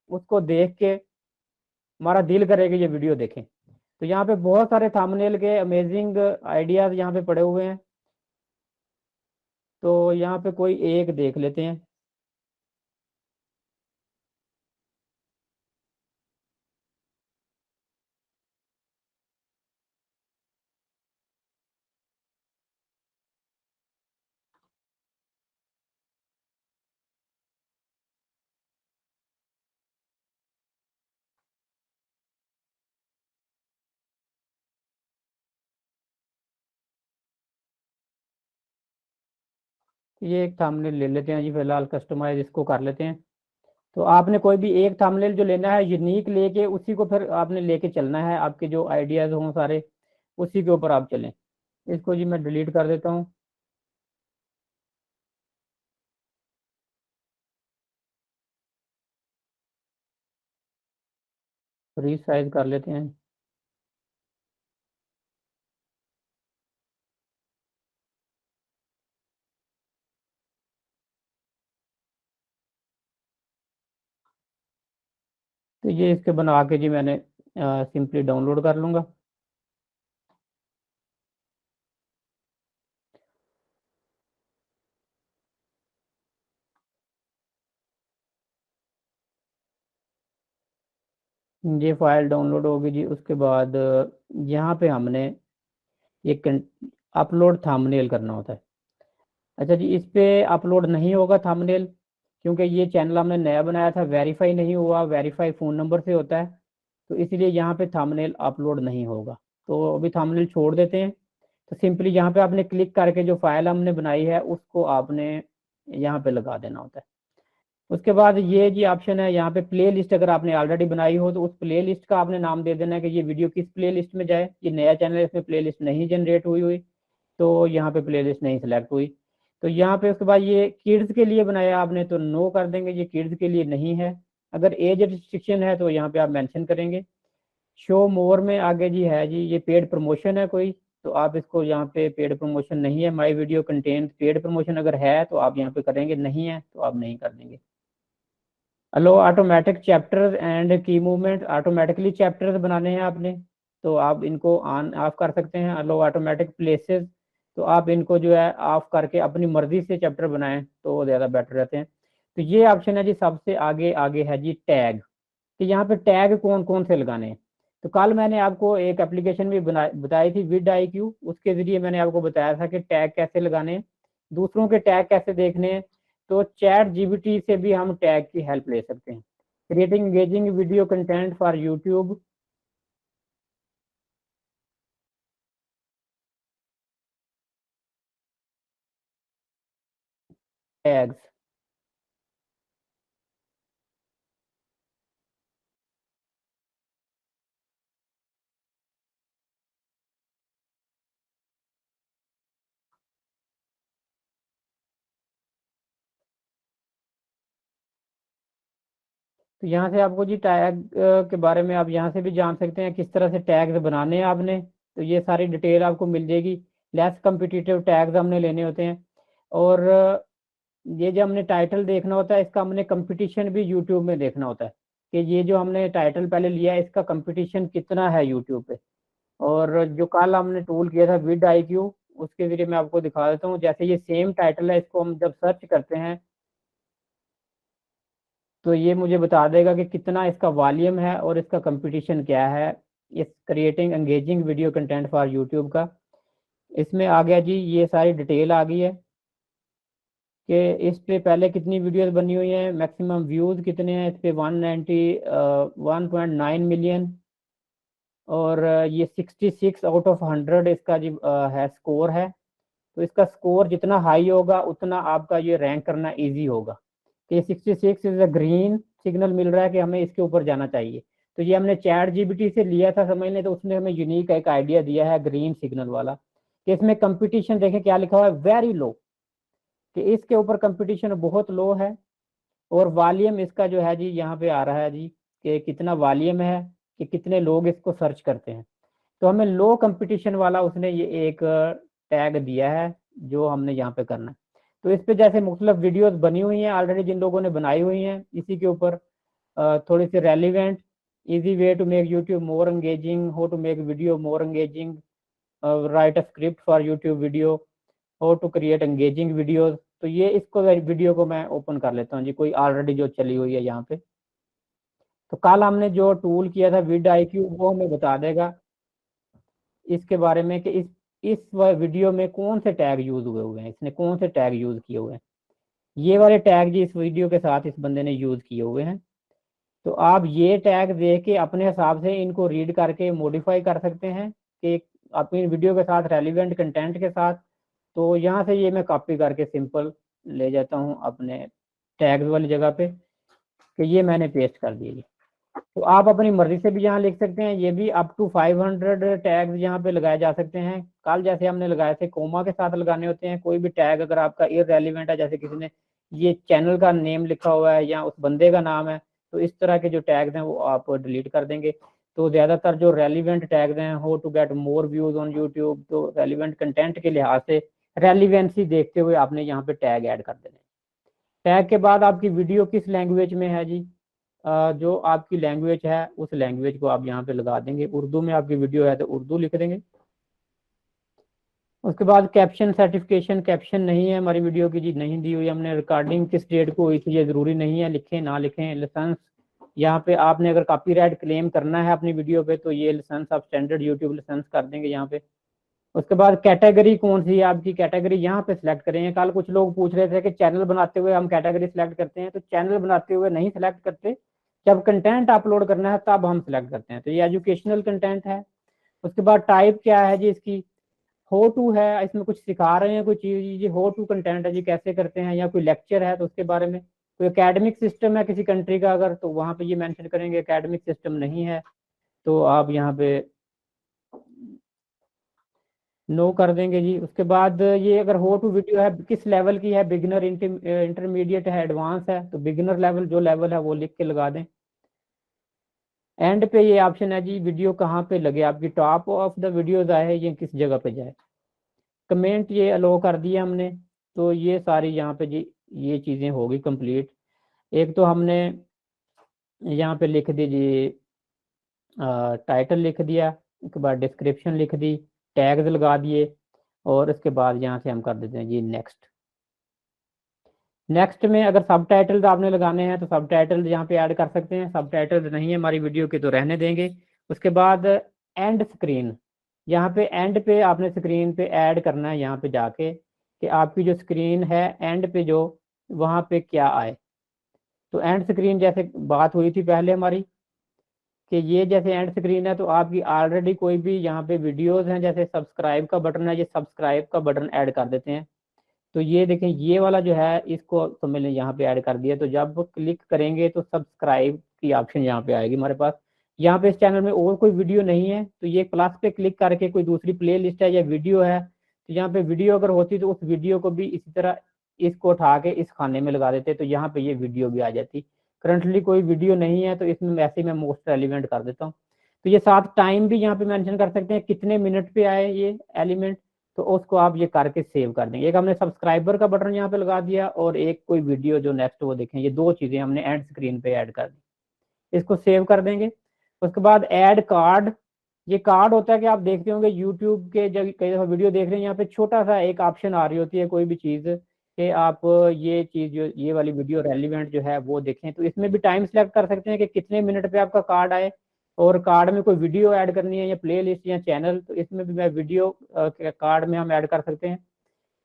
उसको देख के हमारा दिल करेगा ये वीडियो देखें। तो यहाँ पे बहुत सारे थंबनेल के अमेजिंग आइडियाज यहाँ पे पड़े हुए हैं। तो यहाँ पे कोई एक देख लेते हैं। ये एक थंबनेल ले लेते हैं जी, फिलहाल कस्टमाइज इसको कर लेते हैं। तो आपने कोई भी एक थंबनेल जो लेना है यूनिक लेके उसी को फिर आपने लेके चलना है, आपके जो आइडियाज हों सारे उसी के ऊपर आप चलें। इसको जी मैं डिलीट कर देता हूँ। रीसाइज कर लेते हैं। तो ये इसके बना के जी मैंने सिंपली डाउनलोड कर लूँगा। ये फाइल डाउनलोड होगी जी। उसके बाद यहाँ पे हमने एक अपलोड थंबनेल करना होता है। अच्छा जी, इस पे अपलोड नहीं होगा थंबनेल, क्योंकि ये चैनल हमने नया बनाया था, वेरीफाई नहीं हुआ, वेरीफाई फ़ोन नंबर से होता है, तो इसलिए यहाँ पे थंबनेल अपलोड नहीं होगा। तो अभी थंबनेल छोड़ देते हैं। तो सिंपली यहाँ पे आपने क्लिक करके जो फाइल हमने बनाई है उसको आपने यहाँ पे लगा देना होता है। उसके बाद ये जी ऑप्शन है यहाँ पे प्ले लिस्ट, अगर आपने ऑलरेडी बनाई हो तो उस प्ले लिस्ट का आपने नाम दे देना है कि ये वीडियो किस प्ले लिस्ट में जाए। ये नया चैनल है, इसमें प्ले लिस्ट नहीं जनरेट हुई तो यहाँ पे प्ले लिस्ट नहीं सिलेक्ट हुई। तो यहाँ पे उसके बाद ये किड्स के लिए बनाया आपने तो नो कर देंगे, ये किड्स के लिए नहीं है। अगर एज रिस्ट्रिक्शन है तो यहाँ पे आप मेंशन करेंगे। शो मोर में आगे जी है जी, ये पेड प्रमोशन है कोई, तो आप इसको यहाँ पे पेड प्रमोशन नहीं है। My video content paid promotion अगर है तो आप यहाँ पे करेंगे, नहीं है तो आप नहीं कर देंगे। अलो ऑटोमेटिक चैप्टर्स एंड की मूवमेंट, ऑटोमेटिकली चैप्टर्स बनाने हैं आपने तो आप इनको ऑन ऑफ कर सकते हैं। अलो ऑटोमेटिक प्लेसेस, तो आप इनको जो है ऑफ करके अपनी मर्जी से चैप्टर बनाएं तो ज़्यादा बेटर रहते हैं। तो ये ऑप्शन है जी सबसे आगे। आगे है जी टैग, कि यहाँ पे टैग कौन कौन से लगाने हैं। तो कल मैंने आपको एक एप्लीकेशन भी बताई थी vidIQ, उसके ज़रिए मैंने आपको बताया था कि टैग कैसे लगाने हैं, दूसरों के टैग कैसे देखने हैं। तो चैट जीपीटी से भी हम टैग की हेल्प ले सकते हैं। Creating engaging video content for YouTube tags. तो यहाँ से आपको जी टैग के बारे में आप यहाँ से भी जान सकते हैं किस तरह से टैग्स बनाने हैं आपने। तो ये सारी डिटेल आपको मिल जाएगी। लेस कम्पिटिटिव टैग्स हमने लेने होते हैं। और ये जो हमने टाइटल देखना होता है, इसका हमने कंपटीशन भी यूट्यूब में देखना होता है कि ये जो हमने टाइटल पहले लिया है इसका कंपटीशन कितना है यूट्यूब पे। और जो कल हमने टूल किया था vidIQ, उसके जरिए मैं आपको दिखा देता हूँ। जैसे ये सेम टाइटल है, इसको हम जब सर्च करते हैं तो ये मुझे बता देगा कि कितना इसका वॉल्यूम है और इसका कंपटीशन क्या है इस creating engaging video content for YouTube का। इसमें आ गया जी, ये सारी डिटेल आ गई है कि इस पे पहले कितनी वीडियोस बनी हुई हैं, मैक्सिमम व्यूज़ कितने हैं इस पे 1.9 मिलियन। और ये 66 आउट ऑफ 100 इसका जी है स्कोर है। तो इसका स्कोर जितना हाई होगा उतना आपका ये रैंक करना इजी होगा। कि 66 इज अ ग्रीन सिग्नल मिल रहा है कि हमें इसके ऊपर जाना चाहिए। तो ये हमने चैट जीपीटी से लिया था समझने, तो उसने हमें यूनिक एक आइडिया दिया है ग्रीन सिग्नल वाला, कि इसमें कंपटीशन देखें क्या लिखा हुआ है, वेरी लो, कि इसके ऊपर कंपटीशन बहुत लो है। और वॉल्यूम इसका जो है जी यहाँ पे आ रहा है जी कि कितना वॉल्यूम है, कि कितने लोग इसको सर्च करते हैं। तो हमें लो कंपटीशन वाला उसने ये एक टैग दिया है जो हमने यहाँ पे करना है। तो इस पे जैसे मुख्तलिफ वीडियोस बनी हुई हैं ऑलरेडी, जिन लोगों ने बनाई हुई हैं इसी के ऊपर, थोड़ी सी relevant, easy way to make YouTube more engaging, how to make video more engaging, write a script for YouTube video, how to create engaging videos. तो ये इसको वीडियो को मैं ओपन कर लेता हूँ जी, कोई ऑलरेडी जो चली हुई है यहाँ पे। तो कल हमने जो टूल किया था विड IQ, वो हमें बता देगा इसके बारे में कि इस वीडियो में कौन से टैग यूज हुए हैं, इसने कौन से टैग यूज किए हुए हैं। ये वाले टैग जी इस वीडियो के साथ इस बंदे ने यूज किए हुए हैं। तो आप ये टैग देख के अपने हिसाब से इनको रीड करके मॉडिफाई कर सकते हैं कि अपनी वीडियो के साथ रेलिवेंट कंटेंट के साथ। तो यहाँ से ये मैं कॉपी करके सिंपल ले जाता हूँ अपने टैग्स वाली जगह पे, कि ये मैंने पेस्ट कर दिया। तो आप अपनी मर्जी से भी यहाँ लिख सकते हैं, ये भी अप टू 500 टैग्स यहाँ पे लगाए जा सकते हैं। कल जैसे हमने लगाए थे कोमा के साथ लगाने होते हैं, कोई भी टैग अगर आपका इररेलेवेंट है, जैसे किसी ने ये चैनल का नेम लिखा हुआ है या उस बंदे का नाम है, तो इस तरह के जो टैग्स हैं वो आप डिलीट कर देंगे। तो ज़्यादातर जो रेलिवेंट टैग्स हैं, how to get more views on YouTube, तो रेलिवेंट कंटेंट के लिहाज से रेलिवेंसी देखते हुए आपने यहाँ पे टैग ऐड कर देने। टैग के बाद आपकी वीडियो किस लैंग्वेज में है जी, जो आपकी लैंग्वेज है उस लैंग्वेज को आप यहाँ पे लगा देंगे। उर्दू में आपकी वीडियो है तो उर्दू लिख देंगे। उसके बाद कैप्शन सर्टिफिकेशन, कैप्शन नहीं है हमारी वीडियो की जी, नहीं दी हुई हमने। रिकॉर्डिंग किस डेट को हुई थी ये ज़रूरी नहीं है, लिखें ना लिखें। लाइसेंस, यहाँ पे आपने अगर कॉपीराइट क्लेम करना है अपनी वीडियो पे तो ये लाइसेंस आप स्टैंडर्ड यूट्यूब लाइसेंस कर देंगे यहाँ पे। उसके बाद कैटेगरी कौन सी है आपकी, कैटेगरी यहाँ पे सिलेक्ट करेंगे। कल कुछ लोग पूछ रहे थे कि चैनल बनाते हुए हम कैटेगरी सिलेक्ट करते हैं, तो चैनल बनाते हुए नहीं सिलेक्ट करते, जब कंटेंट अपलोड करना है तब हम सिलेक्ट करते हैं। तो ये एजुकेशनल कंटेंट है। उसके बाद टाइप क्या है जी इसकी, हाउ टू है, इसमें कुछ सिखा रहे हैं कोई चीज जी, हाउ टू कंटेंट है जी, कैसे करते हैं, या कोई लेक्चर है तो उसके बारे में। कोई एकेडमिक सिस्टम है किसी कंट्री का अगर, तो वहाँ पे ये मेंशन करेंगे। एकेडमिक सिस्टम नहीं है तो आप यहाँ पे नो कर देंगे जी। उसके बाद ये अगर हाउ टू वीडियो है किस लेवल की है, बिगिनर, इंटरमीडिएट है, एडवांस है, तो बिगिनर लेवल जो लेवल है वो लिख के लगा दें। एंड पे ये ऑप्शन है जी वीडियो कहाँ पे लगे, आपकी टॉप ऑफ द वीडियोज आए ये किस जगह पे जाए। कमेंट ये अलो कर दिया हमने। तो ये सारी यहाँ पे जी ये चीज़ें होगी कंप्लीट। एक तो हमने यहाँ पे लिख दी जी टाइटल लिख दिया, उसके बाद डिस्क्रिप्शन लिख दी, टैग्स लगा दिए, और उसके बाद यहाँ से हम कर देते हैं जी नेक्स्ट। नेक्स्ट में अगर सब टाइटल्स आपने लगाने हैं तो सब टाइटल्स यहाँ पे ऐड कर सकते हैं। सब टाइटल्स नहीं है हमारी वीडियो के तो रहने देंगे। उसके बाद एंड स्क्रीन, यहाँ पे एंड पे आपने स्क्रीन पे ऐड करना है यहाँ पे जाके, कि आपकी जो स्क्रीन है एंड पे जो वहाँ पे क्या आए। तो एंड स्क्रीन जैसे बात हुई थी पहले हमारी, कि ये जैसे एंड स्क्रीन है तो आपकी ऑलरेडी कोई भी यहाँ पे वीडियोस हैं, जैसे सब्सक्राइब का बटन है, ये सब्सक्राइब का बटन ऐड कर देते हैं। तो ये देखें ये वाला जो है इसको तो मैंने यहाँ पे ऐड कर दिया। तो जब क्लिक करेंगे तो सब्सक्राइब की ऑप्शन यहाँ पे आएगी हमारे पास। यहाँ पे इस चैनल में और कोई वीडियो नहीं है तो ये प्लस पे क्लिक करके कोई दूसरी प्ले लिस्ट है या वीडियो है, तो यहाँ पे वीडियो अगर होती तो उस वीडियो को भी इसी तरह इसको उठा के इस खाने में लगा देते, तो यहाँ पे ये वीडियो भी आ जाती। करंटली कोई वीडियो नहीं है तो इसमें ऐसे मैं मोस्ट रेलिवेंट कर देता हूँ। तो ये साथ टाइम भी यहाँ पे मेंशन कर सकते हैं कितने मिनट पे आए ये एलिमेंट, तो उसको आप ये करके सेव कर देंगे। एक हमने सब्सक्राइबर का बटन यहाँ पे लगा दिया और एक कोई वीडियो जो नेक्स्ट वो देखें, ये दो चीजें हमने एंड स्क्रीन पे ऐड कर दी। इसको सेव कर देंगे। उसके बाद ऐड कार्ड, ये कार्ड होता है कि आप देखते होंगे यूट्यूब के जब कई दफा वीडियो देख रहे हैं यहाँ पे छोटा सा एक ऑप्शन आ रही होती है कोई भी चीज कि आप ये चीज जो ये वाली वीडियो रेलिवेंट जो है वो देखें। तो इसमें भी टाइम सेलेक्ट कर सकते हैं कि कितने मिनट पे आपका कार्ड आए, और कार्ड में कोई वीडियो ऐड करनी है या प्ले लिस्ट या चैनल, तो इसमें भी मैं वीडियो कार्ड में हम ऐड कर सकते हैं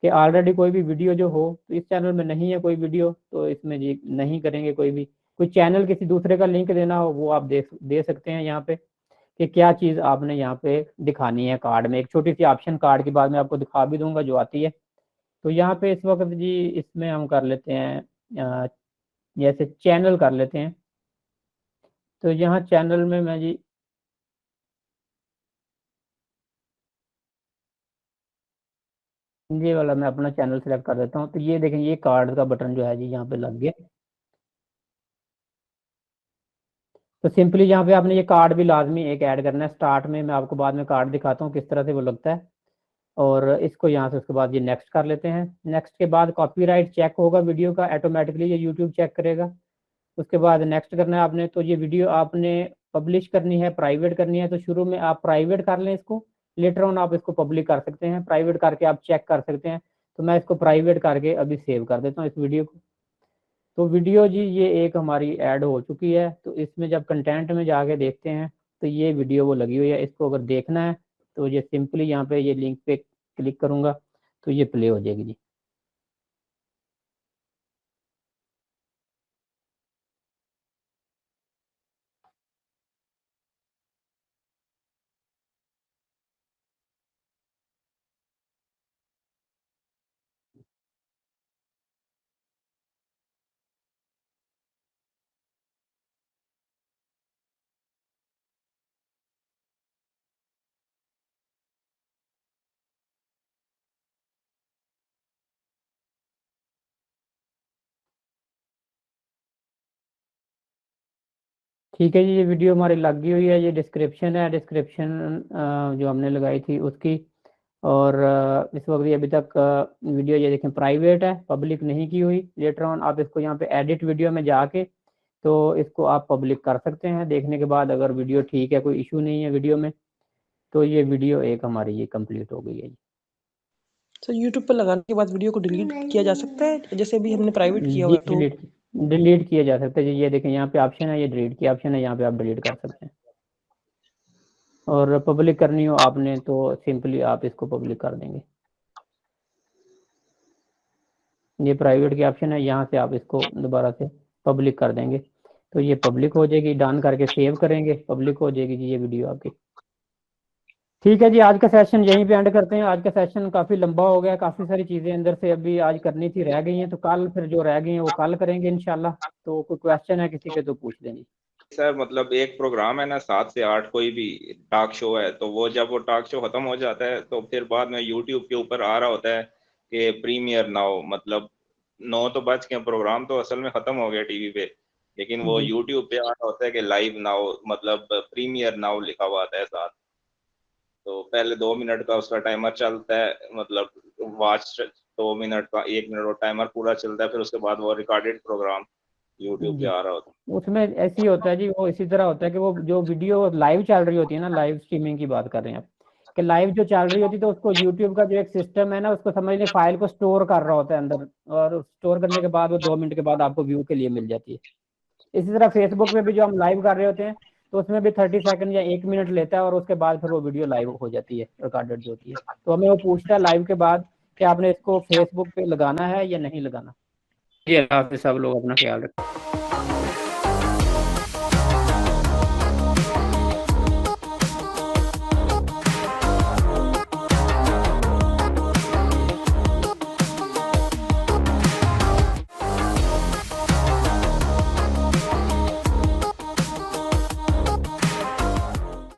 कि ऑलरेडी कोई भी वीडियो जो हो, तो इस चैनल में नहीं है कोई वीडियो तो इसमें जी नहीं करेंगे। कोई चैनल किसी दूसरे का लिंक देना हो वो आप दे सकते हैं यहाँ पे कि क्या चीज़ आपने यहाँ पे दिखानी है कार्ड में। एक छोटी सी ऑप्शन कार्ड के बाद में आपको दिखा भी दूंगा जो आती है। तो यहाँ पे इस वक्त जी इसमें हम कर लेते हैं जैसे चैनल कर लेते हैं। तो यहाँ चैनल में मैं जी ये वाला मैं अपना चैनल सेलेक्ट कर देता हूँ। तो ये देखें, ये कार्ड का बटन जो है जी यहाँ पे लग गया। तो सिंपली यहाँ पे आपने ये कार्ड भी लाजमी एक ऐड करना है स्टार्ट में। मैं आपको बाद में कार्ड दिखाता हूँ किस तरह से वो लगता है। और इसको यहाँ से उसके बाद ये नेक्स्ट कर लेते हैं। नेक्स्ट के बाद कॉपीराइट चेक होगा वीडियो का, ऑटोमेटिकली ये यूट्यूब चेक करेगा। उसके बाद नेक्स्ट करना है आपने। तो ये वीडियो आपने पब्लिश करनी है, प्राइवेट करनी है, तो शुरू में आप प्राइवेट कर लें इसको, लेटर ऑन आप इसको पब्लिक कर सकते हैं। प्राइवेट करके आप चेक कर सकते हैं। तो मैं इसको प्राइवेट करके अभी सेव कर देता हूँ इस वीडियो को। तो वीडियो जी ये एक हमारी ऐड हो चुकी है। तो इसमें जब कंटेंट में जाके देखते हैं तो ये वीडियो वो लगी हुई है। इसको अगर देखना है तो ये सिंपली यहाँ पे ये लिंक पे क्लिक करूँगा तो ये प्ले हो जाएगी जी। ठीक है जी, ये वीडियो हमारी लगी हुई है। ये डिस्क्रिप्शन है, डिस्क्रिप्शन जो हमने लगाई थी उसकी। और इस वक्त ये अभी तक वीडियो ये देखें प्राइवेट है, पब्लिक नहीं की हुई। लेटर ऑन आप इसको यहाँ पे एडिट वीडियो में जाके तो इसको आप पब्लिक कर सकते हैं। देखने के बाद अगर वीडियो ठीक है, कोई इशू नहीं है वीडियो में, तो ये वीडियो एक हमारी ये कंप्लीट हो गई है जी।
तो यूट्यूब पर लगाने के बाद वीडियो को डिलीट किया जा सकता है, जैसे अभी हमने प्राइवेट किया हुआ
जी
है तो?
डिलीट किया जा सकता है जी। ये देखें यहाँ पे ऑप्शन है, ये डिलीट की ऑप्शन है, यहाँ पे आप डिलीट कर सकते हैं। और पब्लिक करनी हो आपने तो सिंपली आप इसको पब्लिक कर देंगे। ये प्राइवेट की ऑप्शन है, यहाँ से आप इसको दोबारा से पब्लिक कर देंगे तो ये पब्लिक हो जाएगी। डन करके सेव करेंगे, पब्लिक हो जाएगी जी ये वीडियो आपकी। ठीक है जी, आज का सेशन यहीं पे एंड करते हैं। आज का सेशन काफ़ी लंबा हो गया, काफ़ी सारी चीज़ें अंदर से अभी आज करनी थी रह गई हैं। तो कल फिर जो रह गई हैं वो कल करेंगे इंशाल्लाह। तो कोई क्वेश्चन है किसी के तो पूछ लें जी।
सर मतलब एक प्रोग्राम है ना 7 से 8 कोई भी टॉक शो है, तो वो जब वो टॉक शो खत्म हो जाता है तो फिर बाद में यूट्यूब के ऊपर आ रहा होता है कि प्रीमियर नाउ, मतलब 9 तो बज के प्रोग्राम तो असल में खत्म हो गया टीवी पे, लेकिन वो यूट्यूब पे आ रहा होता है कि लाइव नाउ, मतलब प्रीमियर नाउ लिखा हुआ आता है साथ। तो पहले 2 मिनट का उसका टाइमर चलता है, मतलब वॉच 2 मिनट का, 1 मिनट वो टाइमर पूरा चलता है, फिर उसके बाद वो रिकॉर्डेड प्रोग्राम यूट्यूब पे
जी
आ रहा होता है।
उसमें ऐसे ही होता है जी, वो इसी तरह होता है कि वो जो वीडियो लाइव चल रही होती है ना, लाइव स्ट्रीमिंग की बात कर रहे हैं आप, कि लाइव जो चल रही होती है तो उसको यूट्यूब का जो एक सिस्टम है ना, उसको समझ लें फाइल को स्टोर कर रहा होता है अंदर, और स्टोर करने के बाद वो 2 मिनट के बाद आपको व्यू के लिए मिल जाती है। इसी तरह फेसबुक पे भी जो हम लाइव कर रहे होते हैं तो उसमें भी 30 सेकंड या 1 मिनट लेता है और उसके बाद फिर वो वीडियो लाइव हो जाती है, रिकॉर्डेड जो होती है। तो हमें वो पूछता है लाइव के बाद कि आपने इसको फेसबुक पे लगाना है या नहीं लगाना। जी अल्लाह हाफिज़, सब लोग अपना ख्याल रखें।